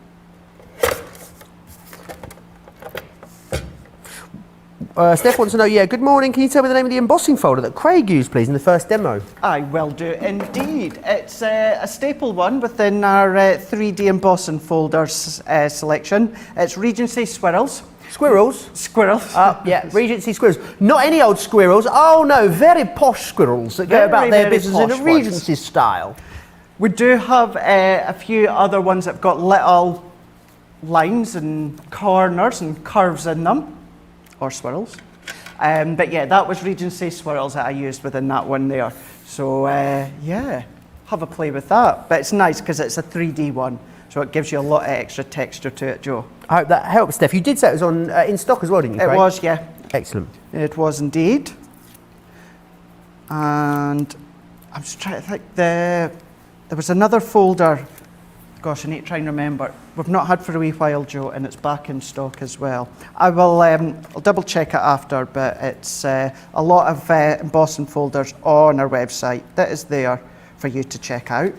Steph wants to know, good morning, can you tell me the name of the embossing folder that Craig used, please, in the first demo? I will do indeed. It's a staple one within our 3D embossing folders selection. It's Regency Swirls. Squirrels? Squirrels. Yeah, Regency squirrels. Not any old squirrels. Oh no, very posh squirrels that go about their business in a Regency style. We do have a few other ones that have got little lines and corners and curves in them. Or swirls. But yeah, that was Regency Swirls that I used within that one there. So have a play with that. But it's nice because it's a 3D one, so it gives you a lot of extra texture to it, Joe. I hope that helps, Steph. You did say it was on in stock as well, didn't you, Craig? It was, yeah. Excellent. It was indeed. And I'm just trying to think, there was another folder. Gosh, I need to try and remember. We've not had for a wee while, Joe, and it's back in stock as well. I will I'll double check it after, but it's a lot of embossing folders on our website that is there for you to check out.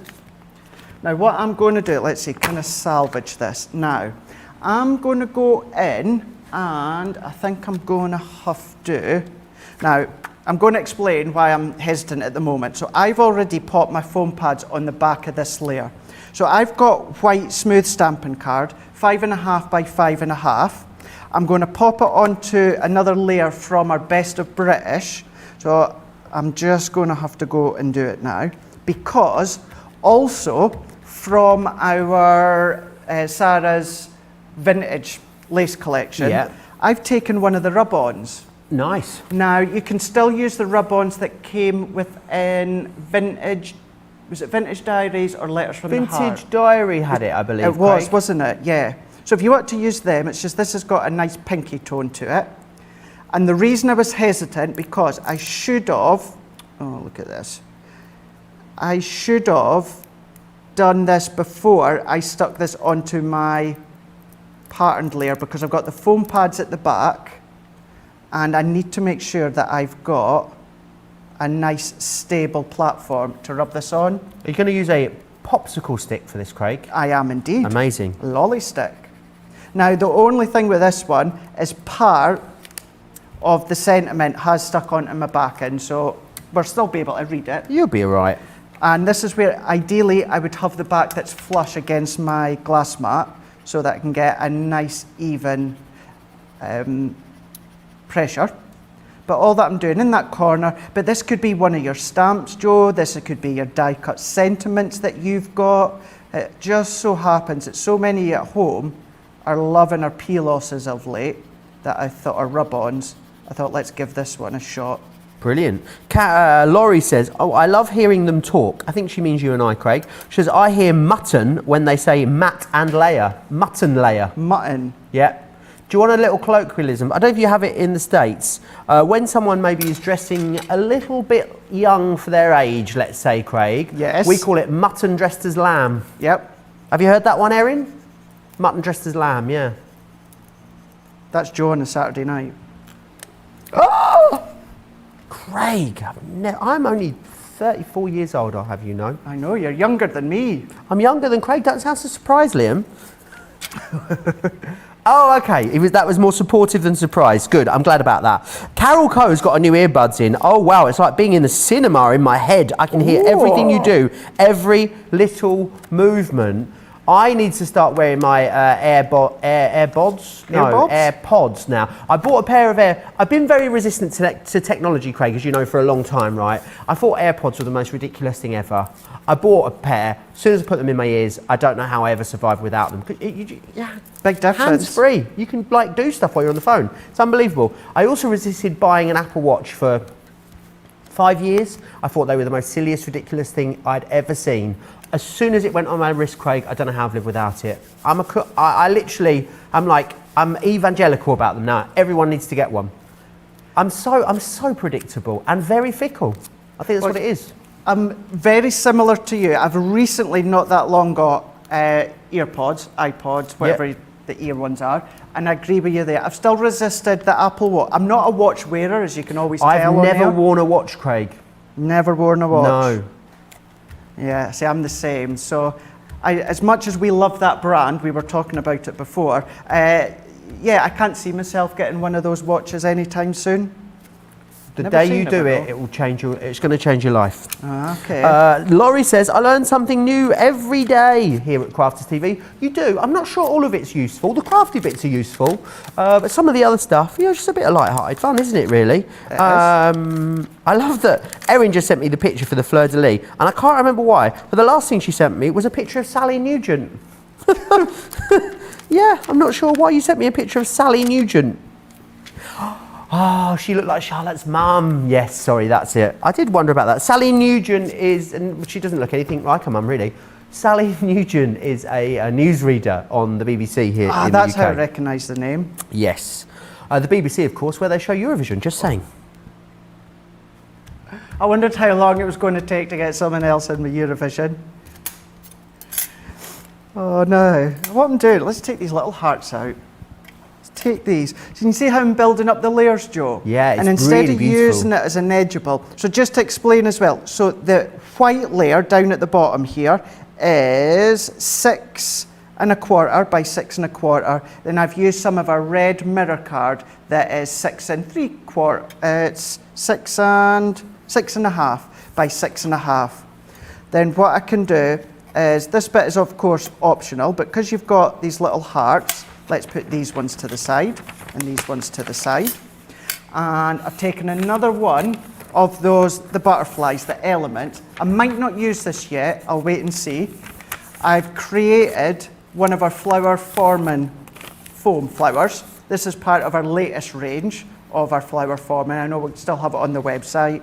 Now, what I'm going to do, let's see, kind of salvage this. Now, I'm going to go in, and I think I'm going to have to. Now, I'm going to explain why I'm hesitant at the moment. So I've already popped my foam pads on the back of this layer. So I've got white smooth stamping card, 5.5 by 5.5. I'm going to pop it onto another layer from our Best of British. So I'm just going to have to go and do it now. Because also from our Sarah's vintage lace collection, I've taken one of the rub-ons. Nice. Now you can still use the rub-ons that came within vintage was it Vintage Diaries or Letters from the Heart? Vintage Diary had it, I believe. It was, Craig. wasn't it? Yeah. So if you want to use them, it's just this has got a nice pinky tone to it. And the reason I was hesitant, because I should have, oh, look at this. I should have done this before I stuck this onto my patterned layer, because I've got the foam pads at the back and I need to make sure that I've got a nice stable platform to rub this on. Are you going to use a popsicle stick for this, Craig? I am indeed. Amazing. Lolly stick. Now the only thing with this one is part of the sentiment has stuck onto my back end, so we'll still be able to read it. You'll be all right. And this is where ideally I would have the back that's flush against my glass mat so that I can get a nice even pressure. But all that I'm doing in that corner, but this could be one of your stamps, Joe, this could be your die cut sentiments that you've got. It just so happens that so many at home are loving our P-losses of late that I thought are rub-ons. I thought, let's give this one a shot. Brilliant. Laurie says, oh, I love hearing them talk. I think she means you and I, Craig. She says, I hear mutton when they say Matt and Leia. Mutton layer. Mutton. Yeah. Do you want a little colloquialism? I don't know if you have it in the States. When someone maybe is dressing a little bit young for their age, let's say, Craig. Yes. We call it mutton dressed as lamb. Yep. Have you heard that one, Erin? Mutton dressed as lamb, yeah. That's Joe on a Saturday night. Oh! Craig, I'm only 34 years old, I'll have you know. I know, you're younger than me. I'm younger than Craig. Don't sound so surprised, Liam. Oh, okay. That was more supportive than surprised. Good. I'm glad about that. Carol Coe's got a new earbuds in. Oh, wow. It's like being in the cinema in my head. I can hear everything you do, every little movement. I need to start wearing my AirPods now. I bought a pair of I've been very resistant to technology, Craig, as you know, for a long time, right? I thought AirPods were the most ridiculous thing ever. I bought a pair. As soon as I put them in my ears, I don't know how I ever survived without them. Yeah, big difference. Hands-free. You can do stuff while you're on the phone. It's unbelievable. I also resisted buying an Apple Watch for 5 years. I thought they were the most silliest, ridiculous thing I'd ever seen. As soon as it went on my wrist, Craig, I don't know how I've lived without it. I'm evangelical about them now. Everyone needs to get one. I'm so predictable and very fickle. I think that's what it is. I'm very similar to you. I've recently, not that long, got earpods, iPods, whatever the ear ones are, and I agree with you there. I've still resisted the Apple Watch. I'm not a watch wearer, as you can always tell. I've never worn a watch, Craig. Never worn a watch? No. Yeah, see, I'm the same. So, as much as we love that brand, we were talking about it before, yeah, I can't see myself getting one of those watches anytime soon. The day you do it, it will change it's going to change your life. Okay. Laurie says, I learn something new every day here at Crafters TV. You do. I'm not sure all of it's useful. The crafty bits are useful, but some of the other stuff, just a bit of light-hearted fun, isn't it, really? I love that Erin just sent me the picture for the fleur-de-lis, and I can't remember why, but the last thing she sent me was a picture of Sally Nugent. Yeah, I'm not sure why you sent me a picture of Sally Nugent. Oh, she looked like Charlotte's mum. Yes, sorry, that's it. I did wonder about that. Sally Nugent and she doesn't look anything like her mum, really. Sally Nugent is a newsreader on the BBC here in the UK. That's how I recognise the name. Yes. The BBC, of course, where they show Eurovision, just saying. I wondered how long it was going to take to get someone else in with Eurovision. Oh no. What I'm doing, let's take these little hearts out. Take these. So you can see how I'm building up the layers, Joe? Yeah, it's and instead really of beautiful. using it as an edgeable, so just to explain as well, so the white layer down at the bottom here is 6 1/4 by 6 1/4. Then I've used some of our red mirror card that is 6 3/4. It's 6 1/2 by 6 1/2. Then what I can do is, this bit is of course optional, but because you've got these little hearts, let's put these ones to the side and these ones to the side. And I've taken another one of those, the butterflies, the element. I might not use this yet, I'll wait and see. I've created one of our flower forming foam flowers. This is part of our latest range of our flower forming. I know we still have it on the website.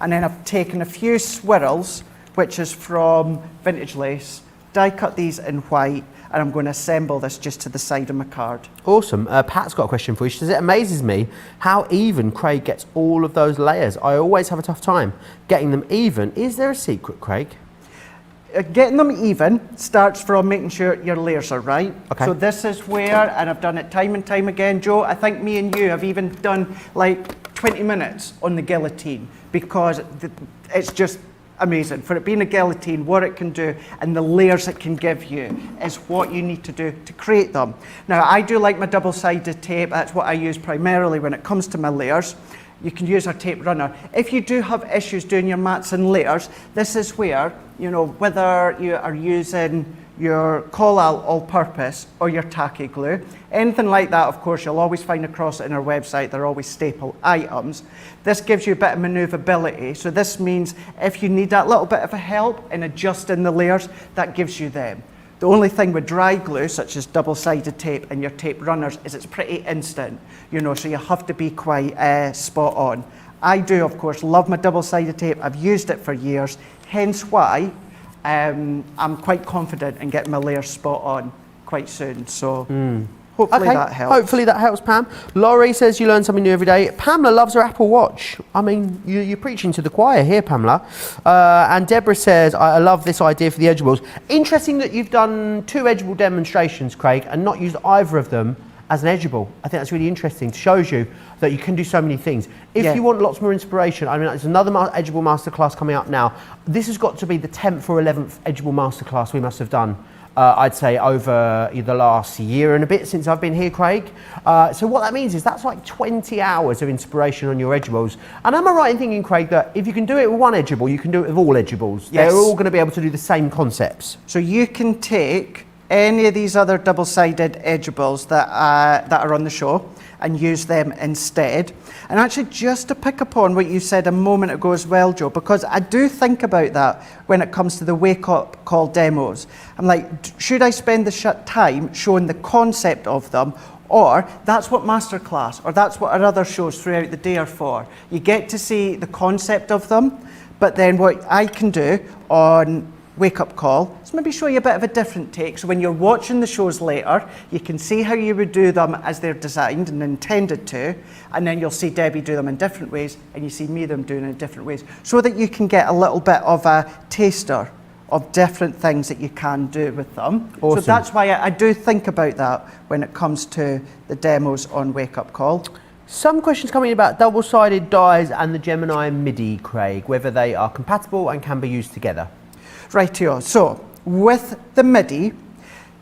And then I've taken a few swirls which is from Vintage Lace. Die cut these in white, and I'm going to assemble this just to the side of my card. Awesome. Pat's got a question for you. She says, it amazes me how even Craig gets all of those layers. I always have a tough time getting them even. Is there a secret, Craig? Getting them even starts from making sure your layers are right. Okay. So this is where, and I've done it time and time again, Joe, I think me and you have even done like 20 minutes on the guillotine, because it's just amazing. For it being a guillotine, what it can do and the layers it can give you is what you need to do to create them. Now, I do like my double-sided tape. That's what I use primarily when it comes to my layers. You can use a tape runner. If you do have issues doing your mats and layers, this is where, you know, whether you are using your Collal all-purpose or your tacky glue, anything like that, of course, you'll always find across it in our website. They're always staple items. This gives you a bit of maneuverability. So this means if you need that little bit of a help in adjusting the layers, that gives you them. The only thing with dry glue, such as double-sided tape and your tape runners, is it's pretty instant, you know, so you have to be quite spot on. I do, of course, love my double-sided tape. I've used it for years, hence why I'm quite confident in getting my layers spot on quite soon. So hopefully that helps. Hopefully that helps, Pam. Laurie says you learn something new every day. Pamela loves her Apple Watch. I mean, you're preaching to the choir here, Pamela. And Deborah says, I love this idea for the Edgeables. Interesting that you've done 2 Edgeable demonstrations, Craig, and not used either of them as an Edgeable. I think that's really interesting. It shows you that you can do so many things. If you want lots more inspiration, I mean, there's another Edgeable Masterclass coming up now. This has got to be the 10th or 11th Edgeable Masterclass we must have done. I'd say over the last year and a bit since I've been here, Craig. So what that means is that's like 20 hours of inspiration on your Edgeables. And am I right in thinking, Craig, that if you can do it with one Edgeable, you can do it with all Edgeables? Yes. They're all going to be able to do the same concepts. So you can take any of these other double-sided Edgeables that are on the show and use them instead. And actually, just to pick up on what you said a moment ago as well, Joe, because I do think about that when it comes to the wake-up call demos. I'm like, should I spend the time showing the concept of them, or that's what Masterclass, or that's what our other shows throughout the day are for. You get to see the concept of them, but then what I can do on Wake Up Call is maybe show you a bit of a different take. So when you're watching the shows later, you can see how you would do them as they're designed and intended to, and then you'll see Debbie do them in different ways, and you see me them doing it in different ways, so that you can get a little bit of a taster of different things that you can do with them. Awesome. So that's why I do think about that when it comes to the demos on Wake Up Call. Some questions coming about double-sided dies and the Gemini MIDI, Craig, whether they are compatible and can be used together. Rightio. So with the MIDI,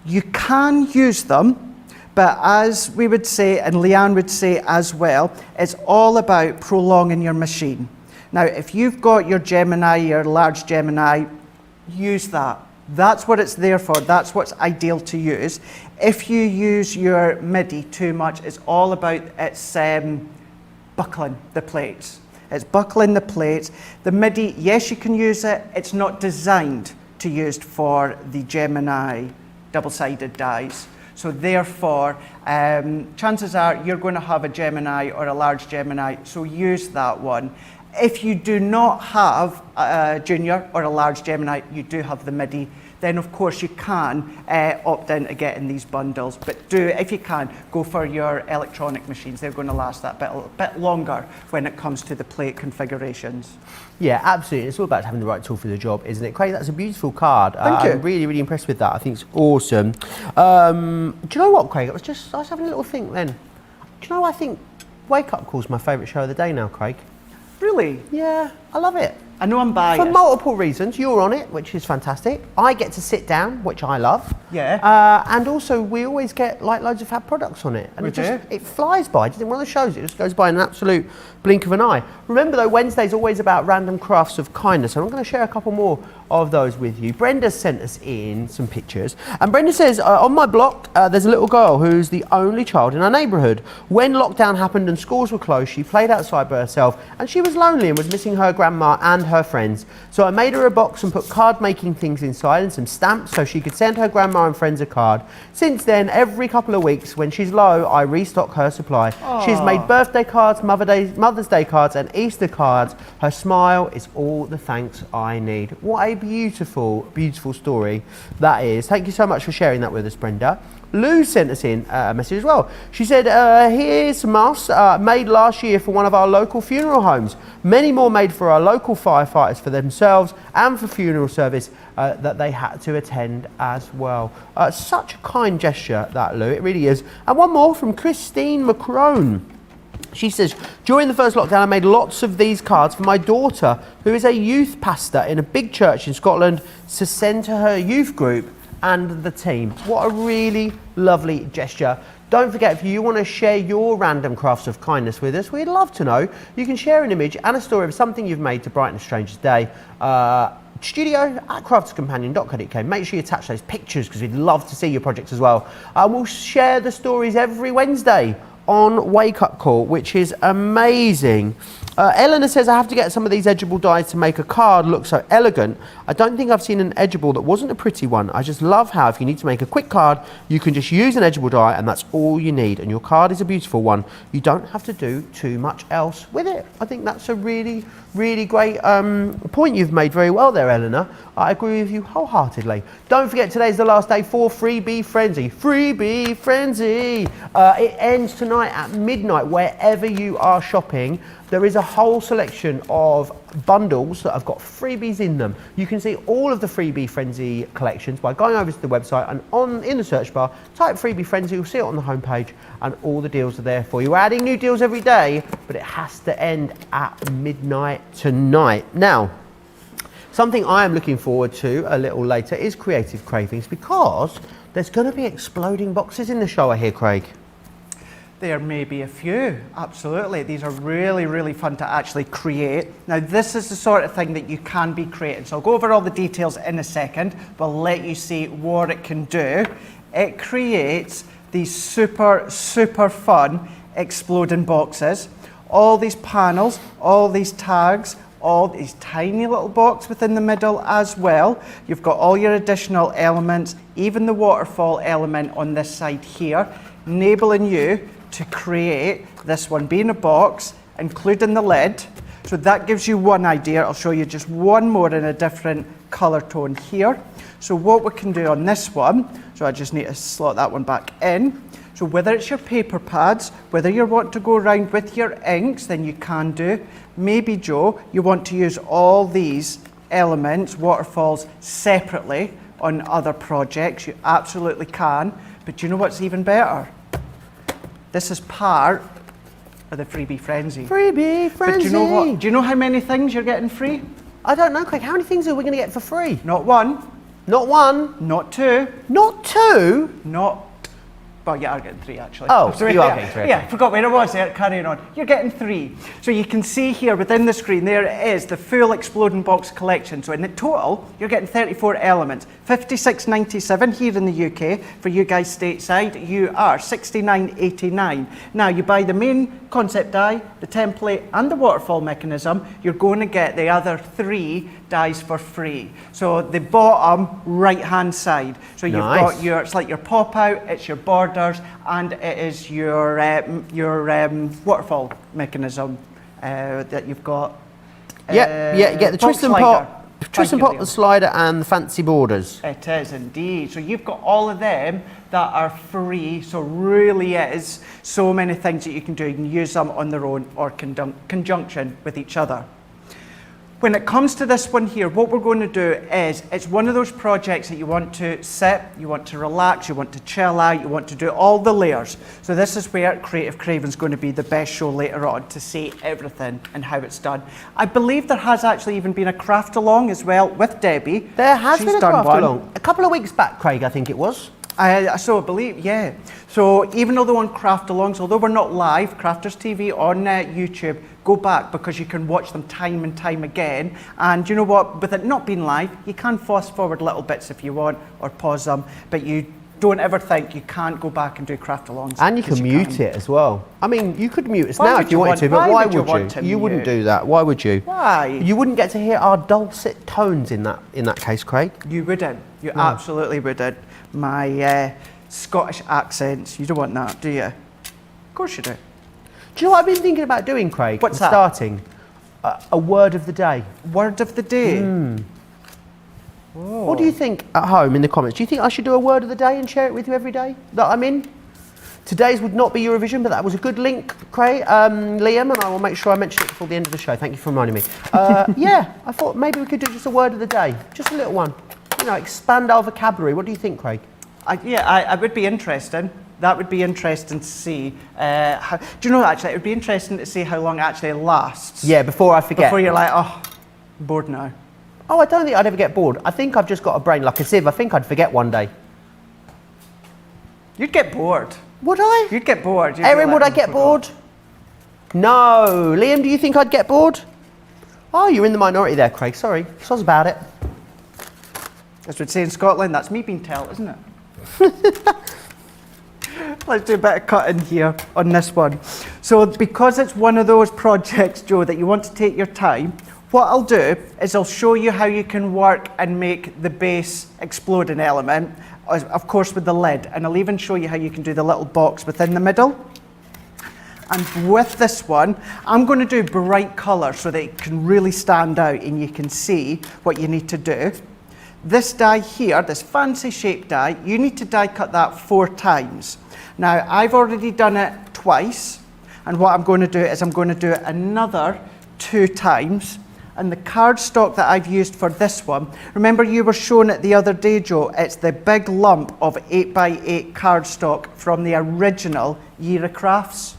you can use them, but as we would say, and Leanne would say as well, it's all about prolonging your machine. Now, if you've got your Gemini, your large Gemini, use that. That's what it's there for. That's what's ideal to use. If you use your MIDI too much, it's all about its buckling the plates. It's buckling the plates. The MIDI, yes, you can use it. It's not designed to use for the Gemini double-sided dies. So therefore, chances are you're going to have a Gemini or a large Gemini, so use that one. If you do not have a junior or a large Gemini, you do have the MIDI, then of course you can opt in to getting these bundles. But do, if you can, go for your electronic machines. They're going to last that bit longer when it comes to the plate configurations. Yeah, absolutely. It's all about having the right tool for the job, isn't it? Craig, that's a beautiful card. Thank you. I'm really, really impressed with that. I think it's awesome. Do you know what, Craig? I was having a little think then. Do you know, I think Wake Up Call's my favourite show of the day now, Craig. Really? Yeah, I love it. I know I'm biased. For multiple reasons. You're on it, which is fantastic. I get to sit down, which I love. Yeah. And also, we always get like loads of fab products on it. And We do. It flies by. Do you think one of the shows, it just goes by in an absolute blink of an eye. Remember though, Wednesday's always about random crafts of kindness. And I'm going to share a couple more of those with you. Brenda sent us in some pictures. And Brenda says, on my block, there's a little girl who's the only child in our neighbourhood. When lockdown happened and schools were closed, she played outside by herself and she was lonely and was missing her grandma and her friends. So I made her a box and put card making things inside and some stamps so she could send her grandma and friends a card. Since then, every couple of weeks when she's low, I restock her supply. She's made birthday cards, Mother's Day cards and Easter cards. Her smile is all the thanks I need. What a beautiful, beautiful story that is. Thank you so much for sharing that with us, Brenda. Lou sent us in a message as well. She said, here's some masks made last year for one of our local funeral homes. Many more made for our local firefighters for themselves and for funeral service that they had to attend as well. Such a kind gesture, that, Lou, it really is. And one more from Christine McCrone. She says, during the first lockdown, I made lots of these cards for my daughter, who is a youth pastor in a big church in Scotland, to send to her youth group and the team. What a really lovely gesture. Don't forget, if you want to share your random crafts of kindness with us, we'd love to know. You can share an image and a story of something you've made to brighten a stranger's day. studio@crafterscompanion.co.uk. Make sure you attach those pictures because we'd love to see your projects as well. We'll share the stories every Wednesday on Wake Up Call, which is amazing. Eleanor says, I have to get some of these Edgeable dies to make a card look so elegant. I don't think I've seen an Edgeable that wasn't a pretty one. I just love how if you need to make a quick card, you can just use an Edgeable die and that's all you need. And your card is a beautiful one. You don't have to do too much else with it. I think that's a really, really great point you've made very well there, Eleanor. I agree with you wholeheartedly. Don't forget, today's the last day for Freebie Frenzy. Freebie Frenzy! It ends tonight at midnight, wherever you are shopping. There is a whole selection of bundles that have got freebies in them. You can see all of the Freebie Frenzy collections by going over to the website and in the search bar, type Freebie Frenzy, you'll see it on the homepage and all the deals are there for you. We're adding new deals every day, but it has to end at midnight tonight. Now, something I am looking forward to a little later is Creative Cravings, because there's going to be exploding boxes in the show, I hear, Craig. There may be a few, absolutely. These are really, really fun to actually create. Now, this is the sort of thing that you can be creating. So I'll go over all the details in a second, but I'll let you see what it can do. It creates these super, super fun exploding boxes. All these panels, all these tags, all these tiny little boxes within the middle as well. You've got all your additional elements, even the waterfall element on this side here, enabling you to create this one being a box, including the lid. So that gives you one idea. I'll show you just one more in a different color tone here. So what we can do on this one, so I just need to slot that one back in. So whether it's your paper pads, whether you want to go around with your inks, then you can do. Maybe, Joe, you want to use all these elements, waterfalls, separately on other projects. You absolutely can. But do you know what's even better? This is part of the Freebie Frenzy. Freebie Frenzy! But do you know what? Do you know how many things you're getting free? I don't know, Craig. How many things are we going to get for free? Not one. Not one? Not two. Not two? Not... Well, you are getting three, actually. Oh, so you are getting three. Yeah, forgot where I was there, carrying on. You're getting three. So you can see here within the screen, there it is, the full exploding box collection. So in the total, you're getting 34 elements. $56.97 here in the UK. For you guys stateside, you are $69.89. Now, you buy the main concept die, the template, and the waterfall mechanism, you're going to get the other three dies for free. So the bottom right-hand side. So you've got your, it's like your pop-out, it's your borders, and it is your waterfall mechanism that you've got. You get the twist and pop. Twist and pop, the slider, and the fancy borders. It is indeed. So you've got all of them that are free. So really is so many things that you can do. You can use them on their own or conjunction with each other. When it comes to this one here, what we're going to do is, it's one of those projects that you want to sit, you want to relax, you want to chill out, you want to do all the layers. So this is where Creative Cravings is going to be the best show later on to see everything and how it's done. I believe there has actually even been a craft along as well with Debbie. There has She's been a done craft one. along. A couple of weeks back, Craig, I think it was. So I believe, yeah. So even though they're on craft alongs, although we're not live, Crafters TV on YouTube, go back because you can watch them time and time again. And you know what, with it not being live, you can fast forward little bits if you want or pause them, but you don't ever think you can't go back and do craft-alongs. And you can mute it as well. I mean, you could mute us Why now would if you you wanted want- to, but why why would you would want you? to You wouldn't mute? do that. Why would you? Why? You wouldn't get to hear our dulcet tones in that case, Craig. You wouldn't. You absolutely wouldn't. My Scottish accents, you don't want that, do you? Of course you do. Do you know what I've been thinking about doing, Craig? What's that? Starting a word of the day. Word of the day. What do you think at home in the comments? Do you think I should do a word of the day and share it with you every day that I'm in? Today's would not be Eurovision, but that was a good link, Craig, Liam, and I will make sure I mention it before the end of the show. Thank you for reminding me. Yeah, I thought maybe we could do just a word of the day, just a little one. You know, expand our vocabulary. What do you think, Craig? I would be interested. That would be interesting to see. Do you know, actually, it would be interesting to see how long it actually lasts. Yeah, before I forget. Before you're like, oh, I'm bored now. Oh, I don't think I'd ever get bored. I think I've just got a brain like a sieve. I think I'd forget one day. You'd get bored. Would I? You'd get bored. You'd be Erin, like, would I "Oh, get forgot." bored? No. Liam, do you think I'd get bored? Oh, you're in the minority there, Craig. Sorry. Soz about it. As we'd say in Scotland, that's me being tell, isn't it? Let's do a bit of cutting here on this one. So because it's one of those projects, Joe, that you want to take your time, what I'll do is I'll show you how you can work and make the base exploding element, of course with the lid, and I'll even show you how you can do the little box within the middle. And with this one, I'm going to do bright colour so that it can really stand out and you can see what you need to do. This die here, this fancy shape die, you need to die cut that 4 times. Now, I've already done it twice, and what I'm going to do is I'm going to do it another 2 times. And the cardstock that I've used for this one, remember you were showing it the other day, Joe, it's the big lump of 8x8 cardstock from the original Year of Crafts.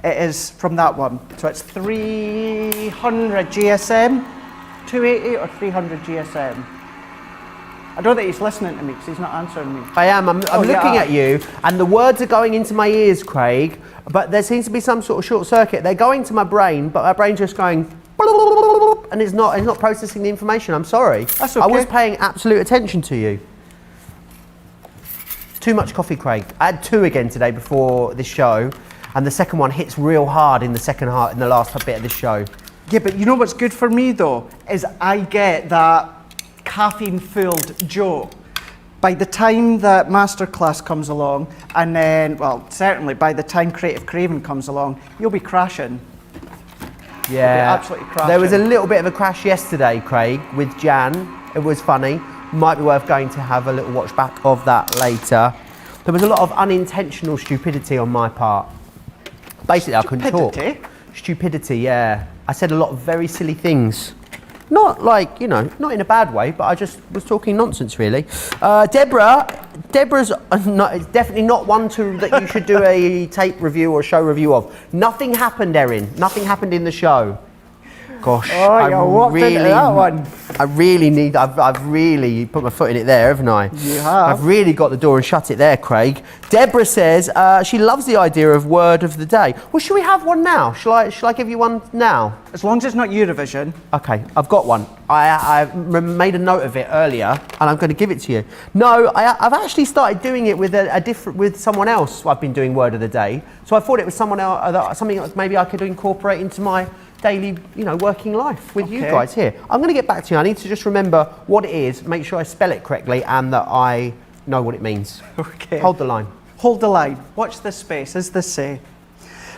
It is from that one. So it's 300 GSM, 280 or 300 GSM. I don't think he's listening to me because he's not answering me. I am. I'm looking at you, and the words are going into my ears, Craig, but there seems to be some sort of short circuit. They're going to my brain, but my brain's just going, and it's not processing the information. I'm sorry. That's okay. I was paying absolute attention to you. Too much coffee, Craig. I had 2 again today before this show, and the second one hits real hard in the last bit of the show. Yeah, but you know what's good for me though, is I get that caffeine-filled Joe. By the time that masterclass comes along, and then, well, certainly by the time Creative Craving comes along, you'll be crashing. Yeah, absolutely crashing. There was a little bit of a crash yesterday, Craig, with Jan. It was funny. Might be worth going to have a little watch back of that later. There was a lot of unintentional stupidity on my part. Basically, I couldn't talk. Stupidity, yeah. I said a lot of very silly things. Not like, you know, not in a bad way, but I just was talking nonsense, really. Deborah's definitely not one that you should do a tape review or show review of. Nothing happened, Erin. Nothing happened in the show. Gosh, walked into that one. I've really put my foot in it there, haven't I? You have. I've really got the door and shut it there, Craig. Deborah says she loves the idea of word of the day. Well, should we have one now? Shall I give you one now? As long as it's not Eurovision. Okay, I've got one. I made a note of it earlier, and I'm going to give it to you. No, I've actually started doing it with with someone else. I've been doing word of the day, so I thought it was someone else, something that maybe I could incorporate into my daily, working life with you guys here. I'm going to get back to you. I need to just remember what it is, make sure I spell it correctly, and that I know what it means. Okay. Hold the line. Hold the line. Watch this space, as they say.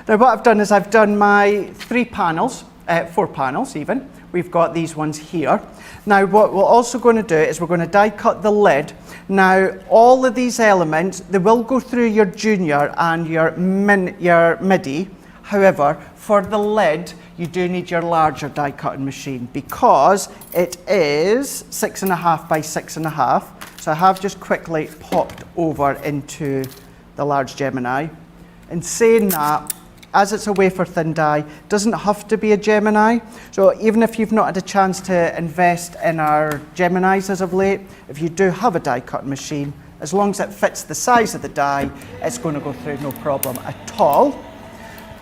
Now, what I've done is I've done my 3 panels, 4 panels even. We've got these ones here. Now, what we're also going to do is we're going to die cut the lid. Now, all of these elements, they will go through your junior and your midi. However, for the lid, you do need your larger die cutting machine because it is 6.5 by 6.5. So I have just quickly popped over into the large Gemini. In saying that, as it's a wafer thin die, doesn't have to be a Gemini. So even if you've not had a chance to invest in our Geminis as of late, if you do have a die cutting machine, as long as it fits the size of the die, it's going to go through no problem at all.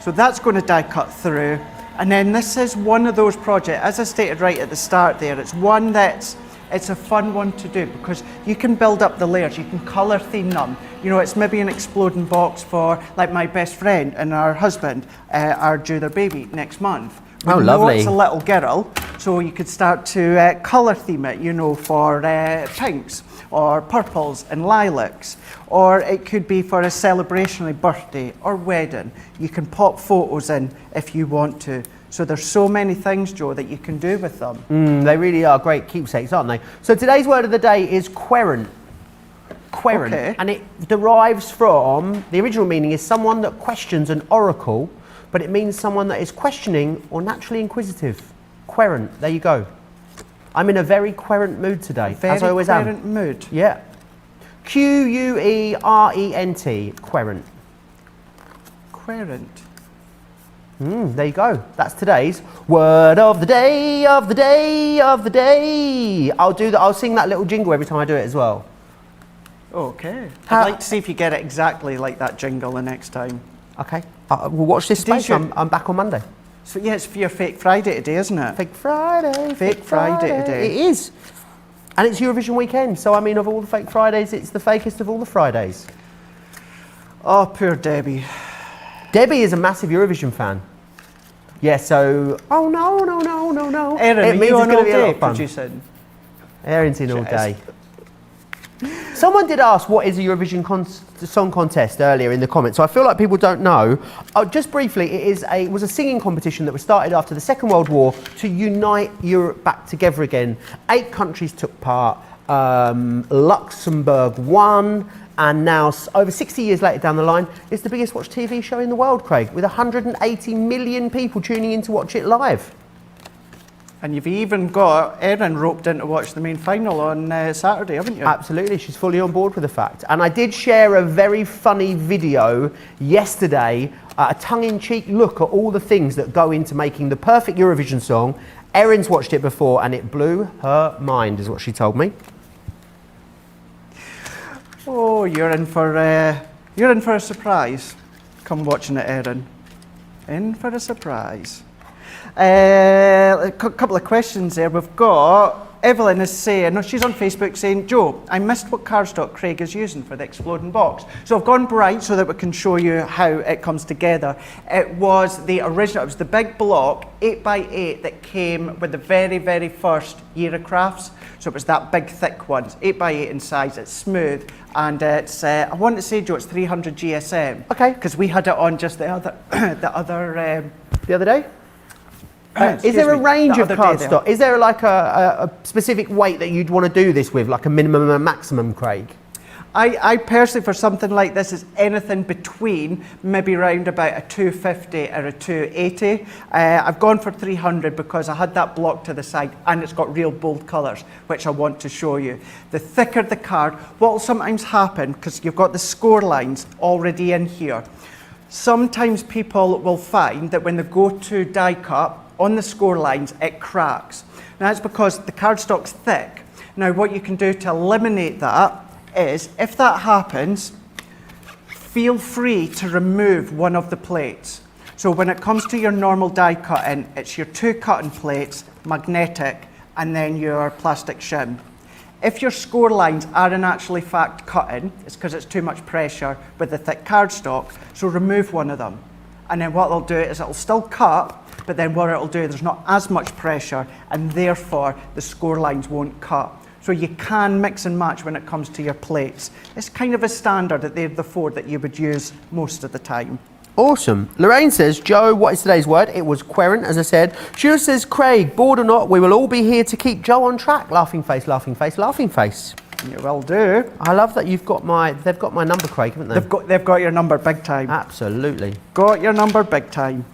So that's going to die cut through. And then this is one of those projects, as I stated right at the start there, it's one that's it's a fun one to do because you can build up the layers, you can colour theme them. You know, it's maybe an exploding box for, like my best friend and her husband are due their baby next month. We Oh, know lovely. it's a little girl, so you could start to colour theme it, you know, for pinks or purples and lilacs. Or it could be for a celebration like birthday or wedding. You can pop photos in if you want to. So there's so many things, Joe, that you can do with them. They really are great keepsakes, aren't they? So today's word of the day is querent. Querent. Okay. And it derives from, the original meaning is someone that questions an oracle, but it means someone that is questioning or naturally inquisitive. Querent, there you go. I'm in a very querent mood today, as I always am. Very querent mood. Yeah. Querent, querent. Querent. There you go. That's today's word of the day, of the day, of the day. I'll sing that little jingle every time I do it as well. Okay. I'd like to see if you get it exactly like that jingle the next time. Okay. We'll watch this space. I'm back on Monday. So yeah, it's for your Fake Friday today, isn't it? Fake Friday. Fake Friday today. It is. And it's Eurovision weekend. So, I mean, of all the Fake Fridays, it's the fakest of all the Fridays. Oh, poor Debbie. Debbie is a massive Eurovision fan. Yeah, so... Oh, no. Erin, It are means you it's on gonna all be a lot day of fun. producing? Erin's in all Yes. day. Someone did ask what is a Eurovision Song Contest earlier in the comments, so I feel like people don't know. Just briefly, it was a singing competition that was started after the Second World War to unite Europe back together again. 8 countries took part. Luxembourg won, and now over 60 years later down the line, it's the biggest watched TV show in the world, Craig, with 180 million people tuning in to watch it live. And you've even got Erin roped in to watch the main final on Saturday, haven't you? Absolutely, she's fully on board with the fact. And I did share a very funny video yesterday, a tongue-in-cheek look at all the things that go into making the perfect Eurovision song. Erin's watched it before and it blew her mind, is what she told me. Oh, you're in for a surprise. Come watching it, Erin. In for a surprise. A couple of questions there. We've got Evelyn is saying, no, she's on Facebook saying, Joe, I missed what cardstock Craig is using for the exploding box. So I've gone bright so that we can show you how it comes together. It was the original, it was the big block 8x8 that came with the very, very first year of crafts. So it was that big thick one, 8x8 in size, it's smooth, and it's, I want to say, Joe, it's 300 GSM. Okay. Because we had it on just the other, The other day? Is there a me, range the of other day there. cardstock? Is there like a specific weight that you'd want to do this with, like a minimum and a maximum, Craig? I personally, for something like this, is anything between maybe around about a 250 or a 280. I've gone for 300 because I had that block to the side and it's got real bold colours, which I want to show you. The thicker the card, what will sometimes happen, because you've got the score lines already in here, sometimes people will find that when they go to die cut, on the score lines, it cracks. Now that's because the cardstock's thick. Now what you can do to eliminate that is, if that happens, feel free to remove one of the plates. So when it comes to your normal die cutting, it's your 2 cutting plates, magnetic, and then your plastic shim. If your score lines are in actually fact cutting, it's because it's too much pressure with the thick cardstock, so remove one of them. And then what it'll do is it'll still cut, but then what it'll do, there's not as much pressure, and therefore the score lines won't cut. So you can mix and match when it comes to your plates. It's kind of a standard that they're the 4 that you would use most of the time. Awesome. Lorraine says, Joe, what is today's word? It was querent, as I said. Sheila says, Craig, bored or not, we will all be here to keep Joe on track. Laughing face, laughing face, laughing face. You will do. I love that they've got my number, Craig, haven't they? They've got your number big time. Absolutely. Got your number big time.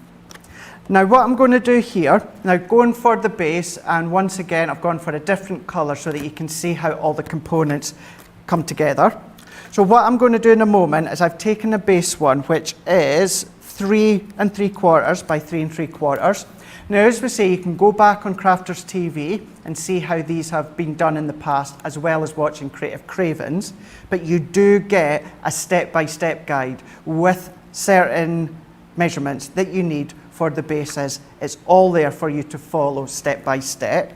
Now what I'm going to do here, now going for the base, and once again I've gone for a different colour so that you can see how all the components come together. So what I'm going to do in a moment is I've taken a base one, which is 3 3/4 by 3 3/4. Now as we say, you can go back on Crafters TV and see how these have been done in the past, as well as watching Creative Cravings, but you do get a step-by-step guide with certain measurements that you need for the bases. It's all there for you to follow step by step.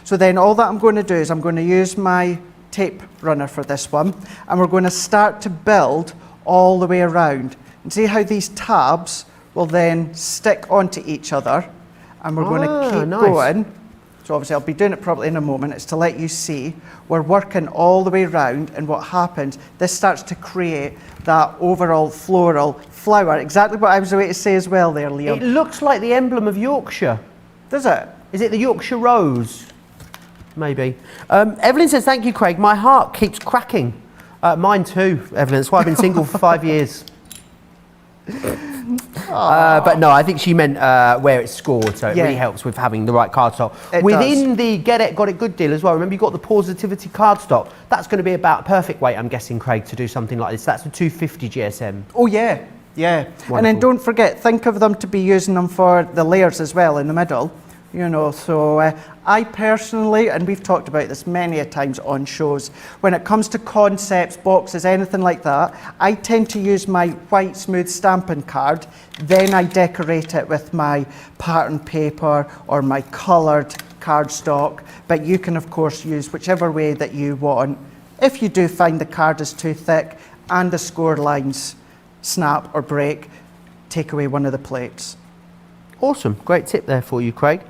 So then all that I'm going to do is I'm going to use my tape runner for this one, and we're going to start to build all the way around. And see how these tabs will then stick onto each other, and we're going to keep going. So obviously I'll be doing it probably in a moment. It's to let you see we're working all the way around, and what happens, this starts to create that overall floral flower. Exactly what I was about to say as well there, Liam. It looks like the emblem of Yorkshire. Does it? Is it the Yorkshire Rose? Maybe. Evelyn says, thank you, Craig. My heart keeps cracking. Mine too, Evelyn. That's why I've been single for 5 years. But no, I think she meant where it's scored, so it really helps with having the right cardstock. Within the Get It, Got It Good deal as well, remember you've got the Positivity cardstock. That's going to be about perfect weight, I'm guessing, Craig, to do something like this. That's a 250 GSM. Oh yeah, yeah. Wonderful. And then don't forget, think of them to be using them for the layers as well in the middle. You know, so I personally, and we've talked about this many a times on shows, when it comes to concepts, boxes, anything like that, I tend to use my white smooth stamping card, then I decorate it with my pattern paper or my coloured cardstock, but you can of course use whichever way that you want. If you do find the card is too thick and the score lines snap or break, take away one of the plates. Awesome, great tip there for you, Craig.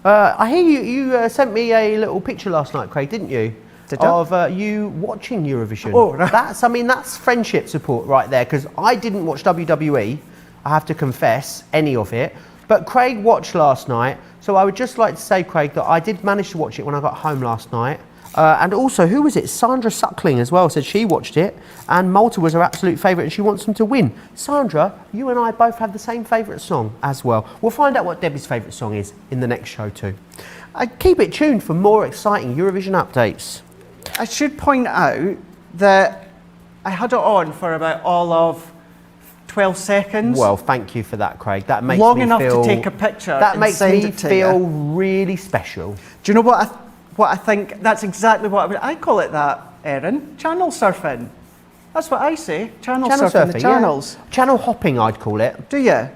I hear you sent me a little picture last night, Craig, didn't you? Did I? Of you watching Eurovision. Oh, right. That's friendship support right there, because I didn't watch WWE, I have to confess, any of it. But Craig watched last night, so I would just like to say, Craig, that I did manage to watch it when I got home last night. And also, who was it? Sandra Suckling as well said she watched it, and Malta was her absolute favourite, and she wants them to win. Sandra, you and I both have the same favourite song as well. We'll find out what Debbie's favourite song is in the next show too. Keep it tuned for more exciting Eurovision updates. I should point out that I had it on for about all of 12 seconds. Well, thank you for that, Craig. That makes long me enough feel, to take a picture. That and makes send me it to feel you. really special. Do you know what I think? That's exactly what I call it. That, Erin, channel surfing. That's what I say. Channel surfing the channels. Yeah. Channel hopping, I'd call it. Do you?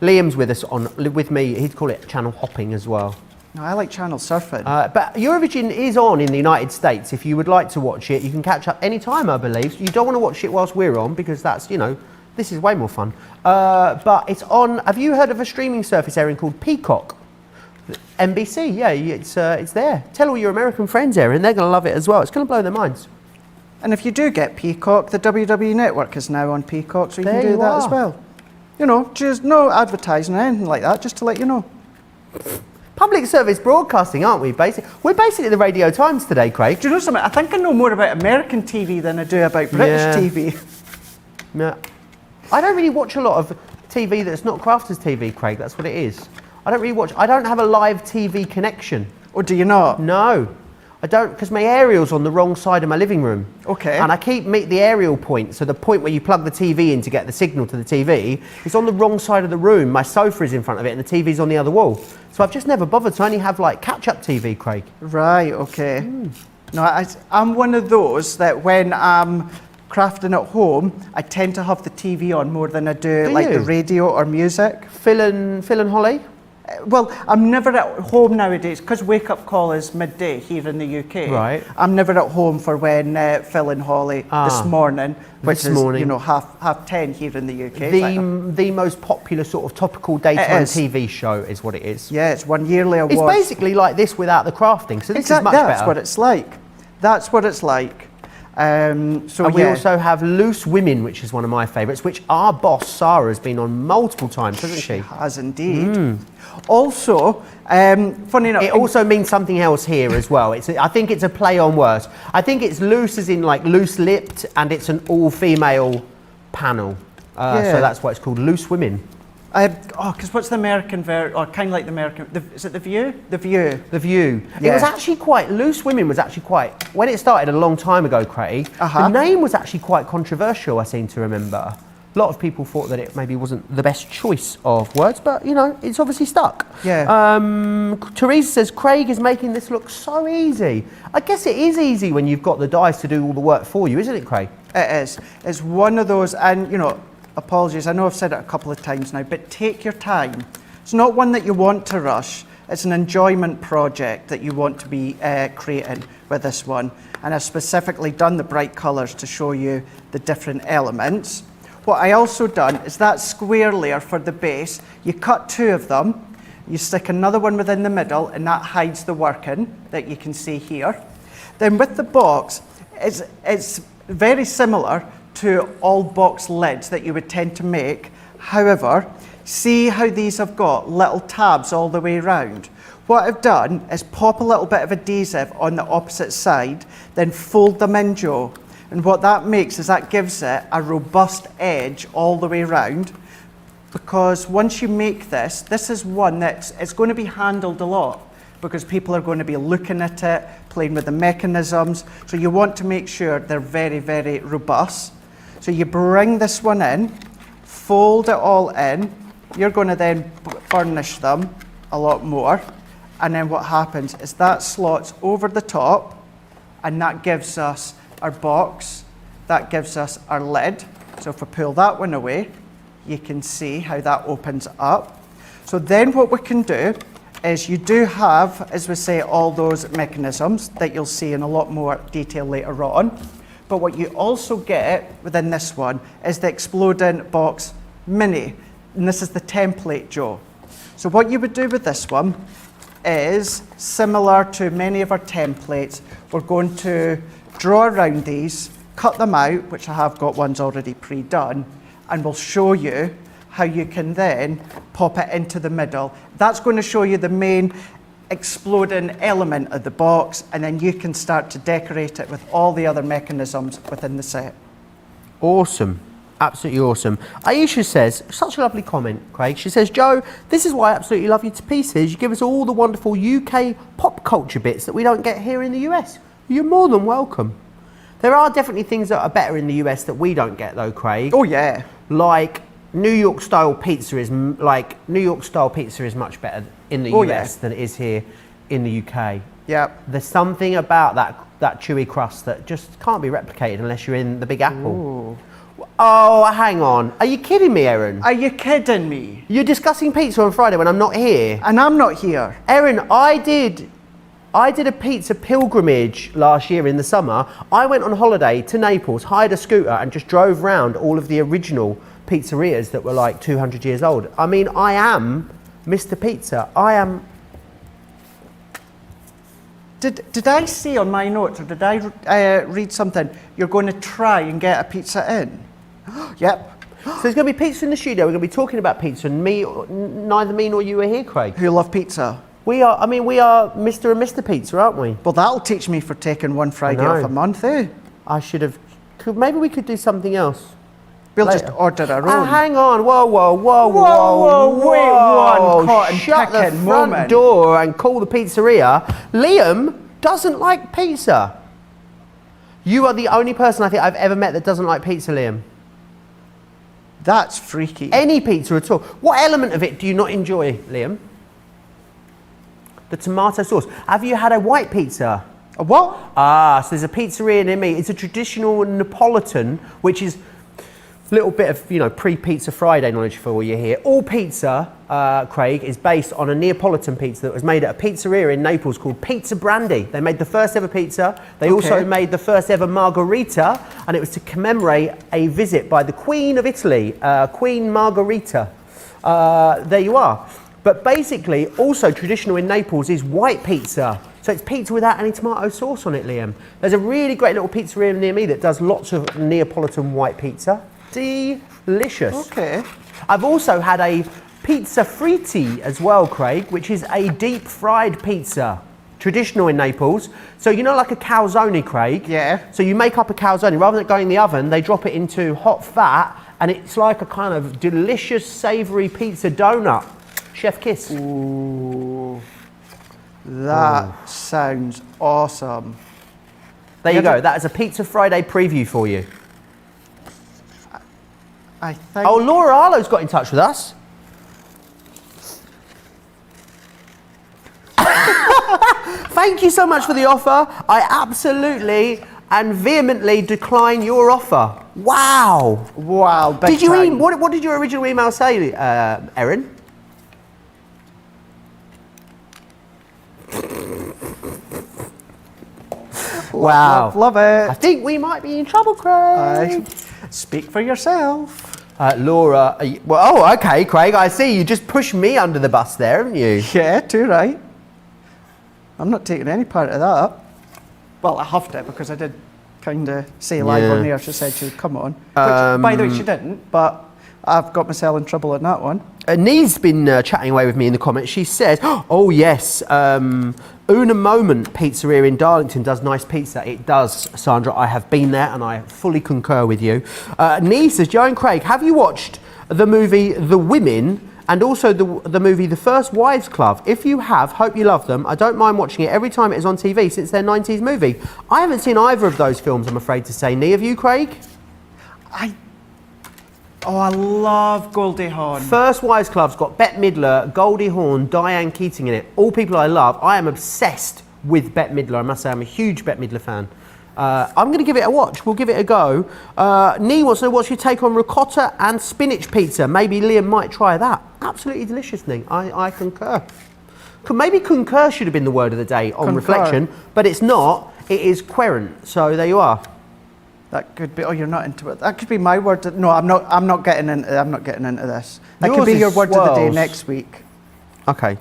Liam's with me. He'd call it channel hopping as well. No, I like channel surfing. But Eurovision is on in the United States. If you would like to watch it, you can catch up any time, I believe. You don't want to watch it whilst we're on, because that's, you know, this is way more fun. But it's on. Have you heard of a streaming service, Erin, called Peacock? NBC, yeah, it's there. Tell all your American friends, Erin, they're going to love it as well. It's going to blow their minds. And if you do get Peacock, the WWE Network is now on Peacock, so you can do that as well. You know, just no advertising or anything like that, just to let you know. Public service broadcasting, aren't we? We're basically the Radio Times today, Craig. Do you know something? I think I know more about American TV than I do about British TV. Yeah. I don't really watch a lot of TV that's not Crafters TV, Craig. That's what it is. I don't really watch. I don't have a live TV connection. Or do you not? No, I don't, because my aerial's on the wrong side of my living room. Okay. And I keep the aerial point, so the point where you plug the TV in to get the signal to the TV, is on the wrong side of the room. My sofa is in front of it, and the TV's on the other wall. So I've just never bothered. So I only have like catch-up TV, Craig. Right. Okay. No, I'm one of those that when I'm crafting at home, I tend to have the TV on more than I do like the radio or music. Phil and Holly? Well, I'm never at home nowadays because Wake Up Call is midday here in the UK. Right. I'm never at home for when Phil and Holly this morning, which is you know half 10 here in the UK. The most popular sort of topical daytime TV show is what it is. Yeah, it's one yearly award. It's basically like this without the crafting, so this is much better. That's what it's like. That's what it's like. And we also have Loose Women, which is one of my favourites, which our boss Sarah has been on multiple times, hasn't she? She has indeed. Also, funny enough, it also means something else here as well. I think it's a play on words. I think it's loose as in like loose-lipped, and it's an all-female panel. So that's why it's called Loose Women. Because what's the American version, or kind of like the American, is it The View? The View. The View. Yeah. It was actually quite, Loose Women was actually quite, when it started a long time ago, Craig, the name was actually quite controversial, I seem to remember. A lot of people thought that it maybe wasn't the best choice of words, but, you know, it's obviously stuck. Yeah. Teresa says, Craig is making this look so easy. I guess it is easy when you've got the dice to do all the work for you, isn't it, Craig? It is. It's one of those, and, you know, apologies, I know I've said it a couple of times now, but take your time. It's not one that you want to rush, It's an enjoyment project that you want to be creating with this one. And I've specifically done the bright colours to show you the different elements. What I also done is that square layer for the base, you cut 2 of them, you stick another one within the middle, and that hides the working that you can see here. Then with the box, it's very similar to all box lids that you would tend to make. However, see how these have got little tabs all the way around. What I've done is pop a little bit of adhesive on the opposite side, then fold them in, Joe. And what that makes is that gives it a robust edge all the way around, because once you make this, this is one it's going to be handled a lot, because people are going to be looking at it, playing with the mechanisms. So you want to make sure they're very, very robust. So you bring this one in, fold it all in. You're going to then burnish them a lot more. And then what happens is that slots over the top, and that gives us our box, that gives us our lid. So if we pull that one away, you can see how that opens up. So then what we can do is you do have, as we say, all those mechanisms that you'll see in a lot more detail later on. But what you also get within this one is the Exploding Box Mini. And this is the template, Joe. So what you would do with this one is similar to many of our templates. We're going to draw around these, cut them out, which I have got ones already pre-done, and we'll show you how you can then pop it into the middle. That's going to show you the main exploding element of the box, and then you can start to decorate it with all the other mechanisms within the set. Awesome. Absolutely awesome. Aisha says, such a lovely comment, Craig. She says, Joe, this is why I absolutely love you to pieces. You give us all the wonderful UK pop culture bits that we don't get here in the US. You're more than welcome. There are definitely things that are better in the US that we don't get though, Craig. Oh yeah. Like New York style pizza is much better in the US than it is here in the UK. Yeah. There's something about that chewy crust that just can't be replicated unless you're in the Big Apple. Ooh. Oh, hang on. Are you kidding me, Erin? Are you kidding me? You're discussing pizza on Friday when I'm not here. And I'm not here. Erin, I did a pizza pilgrimage last year in the summer. I went on holiday to Naples, hired a scooter, and just drove round all of the original pizzerias that were like 200 years old. I mean, I am Mr. Pizza. I am. Did I see on my notes, or did I read something? You're going to try and get a pizza in? Yep. So there's going to be pizza in the studio. We're going to be talking about pizza, and neither me nor you are here, Craig. Who love pizza? We are Mr. and Mr. Pizza, aren't we? Well, that'll teach me for taking one Friday off a month, eh? I should have. Maybe we could do something else. We'll later. just order our own. Hang on, whoa, wait one cotton Shut the picking front moment. door and call the pizzeria. Liam doesn't like pizza. You are the only person I think I've ever met that doesn't like pizza, Liam. That's freaky. Any pizza at all. What element of it do you not enjoy, Liam? The tomato sauce. Have you had a white pizza? A what? Ah, so there's a pizzeria near me. It's a traditional Neapolitan, which is a little bit of, pre-Pizza Friday knowledge for all you here. All pizza, Craig, is based on a Neapolitan pizza that was made at a pizzeria in Naples called Pizza Brandy. They made the first ever pizza. They also made the first ever margherita, and it was to commemorate a visit by the Queen of Italy, Queen Margherita. There you are. But basically, also traditional in Naples is white pizza. So it's pizza without any tomato sauce on it, Liam. There's a really great little pizzeria near me that does lots of Neapolitan white pizza. Delicious. Okay. I've also had a pizza fritti as well, Craig, which is a deep fried pizza. Traditional in Naples. So like a calzone, Craig? Yeah. So you make up a calzone. Rather than going in the oven, they drop it into hot fat, and it's like a kind of delicious, savoury pizza donut. Chef kiss. Ooh. That sounds awesome. There you go. That is a Pizza Friday preview for you. I think. Oh, Laura Arlo's got in touch with us. Thank you so much for the offer. I absolutely and vehemently decline your offer. Wow. Wow. Did you what did your original email say, Erin? Wow. Love I it. think we might be in trouble, Craig. Speak for yourself. Laura, okay, Craig, I see. You just pushed me under the bus there, haven't you? Yeah, too right. I'm not taking any part of that. Well, I huffed it because I did kind of say live on there. She said she'd come on. Which, by the way, she didn't, but I've got myself in trouble on that one. Nee's been chatting away with me in the comments. She says, oh yes, Una Moment Pizzeria in Darlington does nice pizza. It does, Sandra. I have been there and I fully concur with you. Nee says, Joe and Craig, have you watched the movie The Women and also the movie The First Wives Club? If you have, hope you love them. I don't mind watching it every time it is on TV since they're 90s movie. I haven't seen either of those films, I'm afraid to say. Nee, have you, Craig? I love Goldie Hawn. First Wives Club's got Bette Midler, Goldie Hawn, Diane Keating in it. All people I love. I am obsessed with Bette Midler. I must say I'm a huge Bette Midler fan. I'm going to give it a watch. We'll give it a go. Nee wants to know what's your take on ricotta and spinach pizza. Maybe Liam might try that. Absolutely delicious, Nee. I concur. Maybe concur should have been the word of the day on reflection, but it's not. It is querent. So there you are. That could be. Oh, you're not into it. That could be my word. No, I'm not. I'm not getting into this. That could be your word of the day next week. Okay.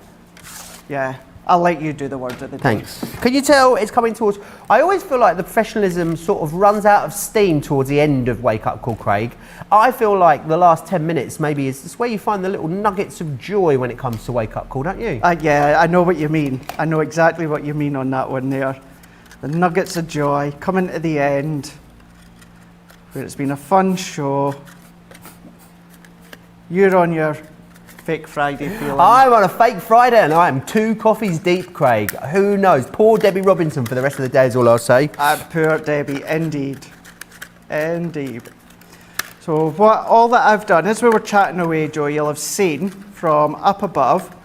Yeah, I'll let you do the word of the day. Thanks. Can you tell it's coming towards? I always feel like the professionalism sort of runs out of steam towards the end of Wake Up Call, Craig. I feel like the last 10 minutes maybe is where you find the little nuggets of joy when it comes to Wake Up Call, don't you? Yeah, I know what you mean. I know exactly what you mean on that one there. The nuggets of joy coming to the end. Where it's been a fun show. You're on your fake Friday feeling. I'm on a fake Friday and I am 2 coffees deep, Craig. Who knows? Poor Debbie Robinson for the rest of the day is all I'll say. Poor Debbie, indeed. Indeed. So all that I've done as we were chatting away, Joe, you'll have seen from up above,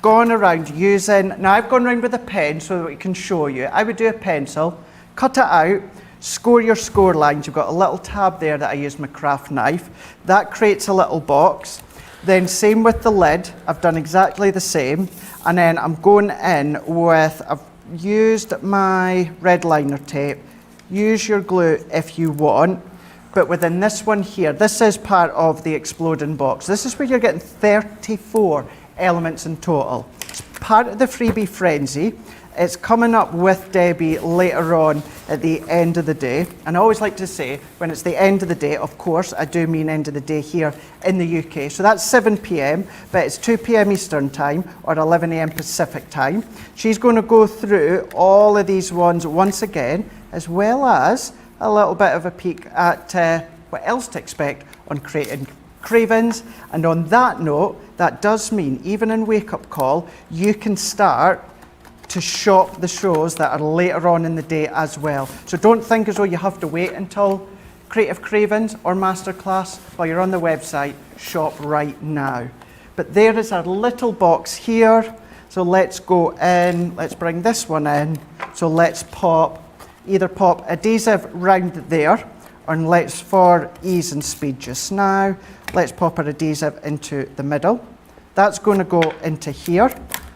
gone around using, now I've gone around with a pen so that we can show you. I would do a pencil, cut it out, score your score lines. You've got a little tab there that I use my craft knife. That creates a little box. Then same with the lid. I've done exactly the same. And then I'm going in with, I've used my red liner tape. Use your glue if you want. But within this one here, this is part of the exploding box. This is where you're getting 34 elements in total. It's part of the freebie frenzy. It's coming up with Debbie later on at the end of the day. And I always like to say, when it's the end of the day, of course, I do mean end of the day here in the UK. So that's 7 p.m, but it's 2 p.m. Eastern time or 11 a.m. Pacific time. She's going to go through all of these ones once again, as well as a little bit of a peek at what else to expect on creating Cravings. And on that note, that does mean even in Wake Up Call, you can start to shop the shows that are later on in the day as well. So don't think as though you have to wait until Creative Cravings or Masterclass while you're on the website. Shop right now. But there is our little box here. So let's go in, let's bring this one in. So let's either pop adhesive round there, or let's, for ease and speed just now, let's pop our adhesive into the middle. That's going to go into here.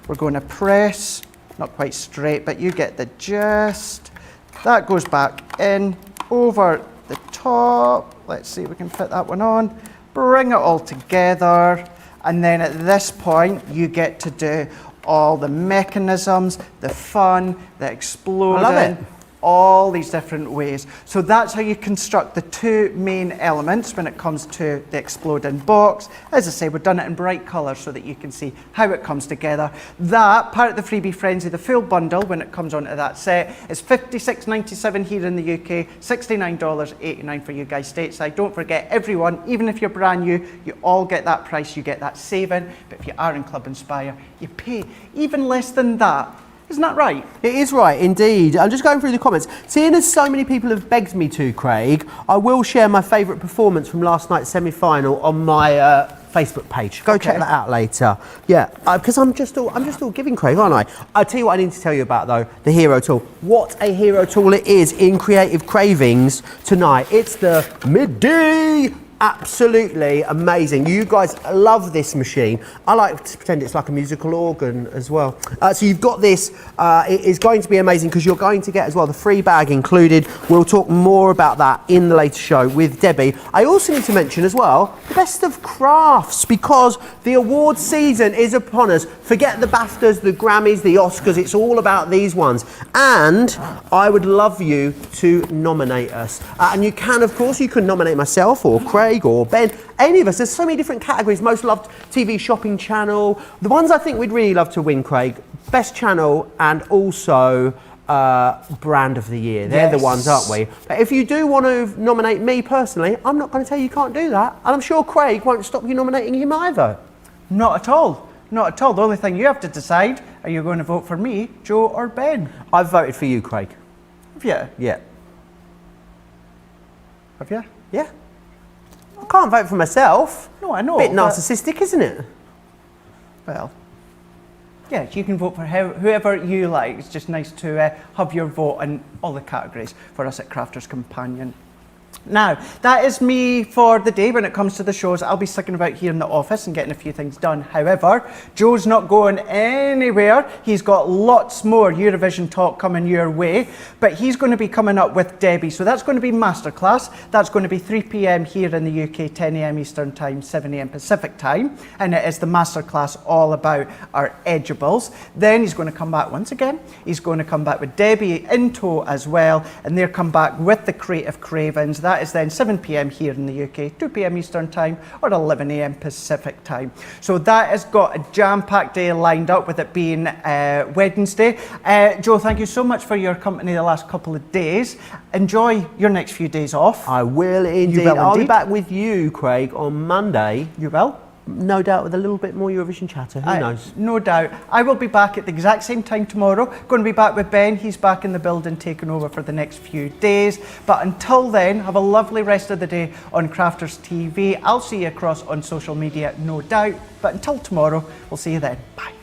We're going to press. Not quite straight, but you get the gist. That goes back in, over the top. Let's see if we can fit that one on. Bring it all together. And then at this point, you get to do all the mechanisms, the fun, the exploding. I love it. All these different ways. So that's how you construct the 2 main elements when it comes to the exploding box. As I say, we've done it in bright colours so that you can see how it comes together. That, part of the freebie frenzy, the full bundle when it comes onto that set, is $56.97 here in the UK, $69.89 for you guys stateside. Don't forget, everyone, even if you're brand new, you all get that price, you get that saving. But if you are in Club Inspire, you pay even less than that. Isn't that right? It is right, indeed. I'm just going through the comments. Seeing as so many people have begged me to, Craig, I will share my favourite performance from last night's semi-final on my Facebook page. Go check that out later. Yeah, because I'm just all giving, Craig, aren't I? I'll tell you what I need to tell you about, though, the hero tool. What a hero tool it is in Creative Cravings tonight. It's the midday Absolutely amazing. You guys love this machine. I like to pretend it's like a musical organ as well. So you've got this. It is going to be amazing because you're going to get as well the free bag included. We'll talk more about that in the later show with Debbie. I also need to mention as well the best of crafts, because the award season is upon us. Forget the BAFTAs, the Grammys, the Oscars. It's all about these ones. And I would love you to nominate us. And you can, of course, you can nominate myself or Craig or Ben, any of us. There's so many different categories. Most loved TV shopping channel. The ones I think we'd really love to win, Craig, best channel and also brand of the year. They're the ones, aren't we? But if you do want to nominate me personally, I'm not going to tell you can't do that. And I'm sure Craig won't stop you nominating him either. Not at all. Not at all. The only thing you have to decide, are you going to vote for me, Joe or Ben? I've voted for you, Craig. Have you? Yeah. Have you? Yeah. I can't vote for myself. No, I know. Bit narcissistic, isn't it? Well, yeah, you can vote for whoever you like. It's just nice to have your vote in all the categories for us at Crafters Companion. Now, that is me for the day when it comes to the shows. I'll be sticking about here in the office and getting a few things done. However, Joe's not going anywhere. He's got lots more Eurovision talk coming your way, but he's going to be coming up with Debbie. So that's going to be masterclass. That's going to be 3 p.m. here in the UK, 10 a.m. Eastern Time, 7 a.m. Pacific Time. And it is the masterclass all about our Edgeables. Then he's going to come back once again. He's going to come back with Debbie in tow as well. And they'll come back with the creative Cravings. That is then 7 p.m. here in the UK, 2 p.m. Eastern Time, or 11 a.m. Pacific Time. So that has got a jam-packed day lined up with it being Wednesday. Joe, thank you so much for your company the last couple of days. Enjoy your next few days off. I will indeed. You will I'll be indeed. back with you, Craig, on Monday. You will? No doubt with a little bit more Eurovision chatter. Who knows? No doubt. I will be back at the exact same time tomorrow. Going to be back with Ben. He's back in the building taking over for the next few days. But until then, have a lovely rest of the day on Crafters TV. I'll see you across on social media, no doubt. But until tomorrow, we'll see you then. Bye.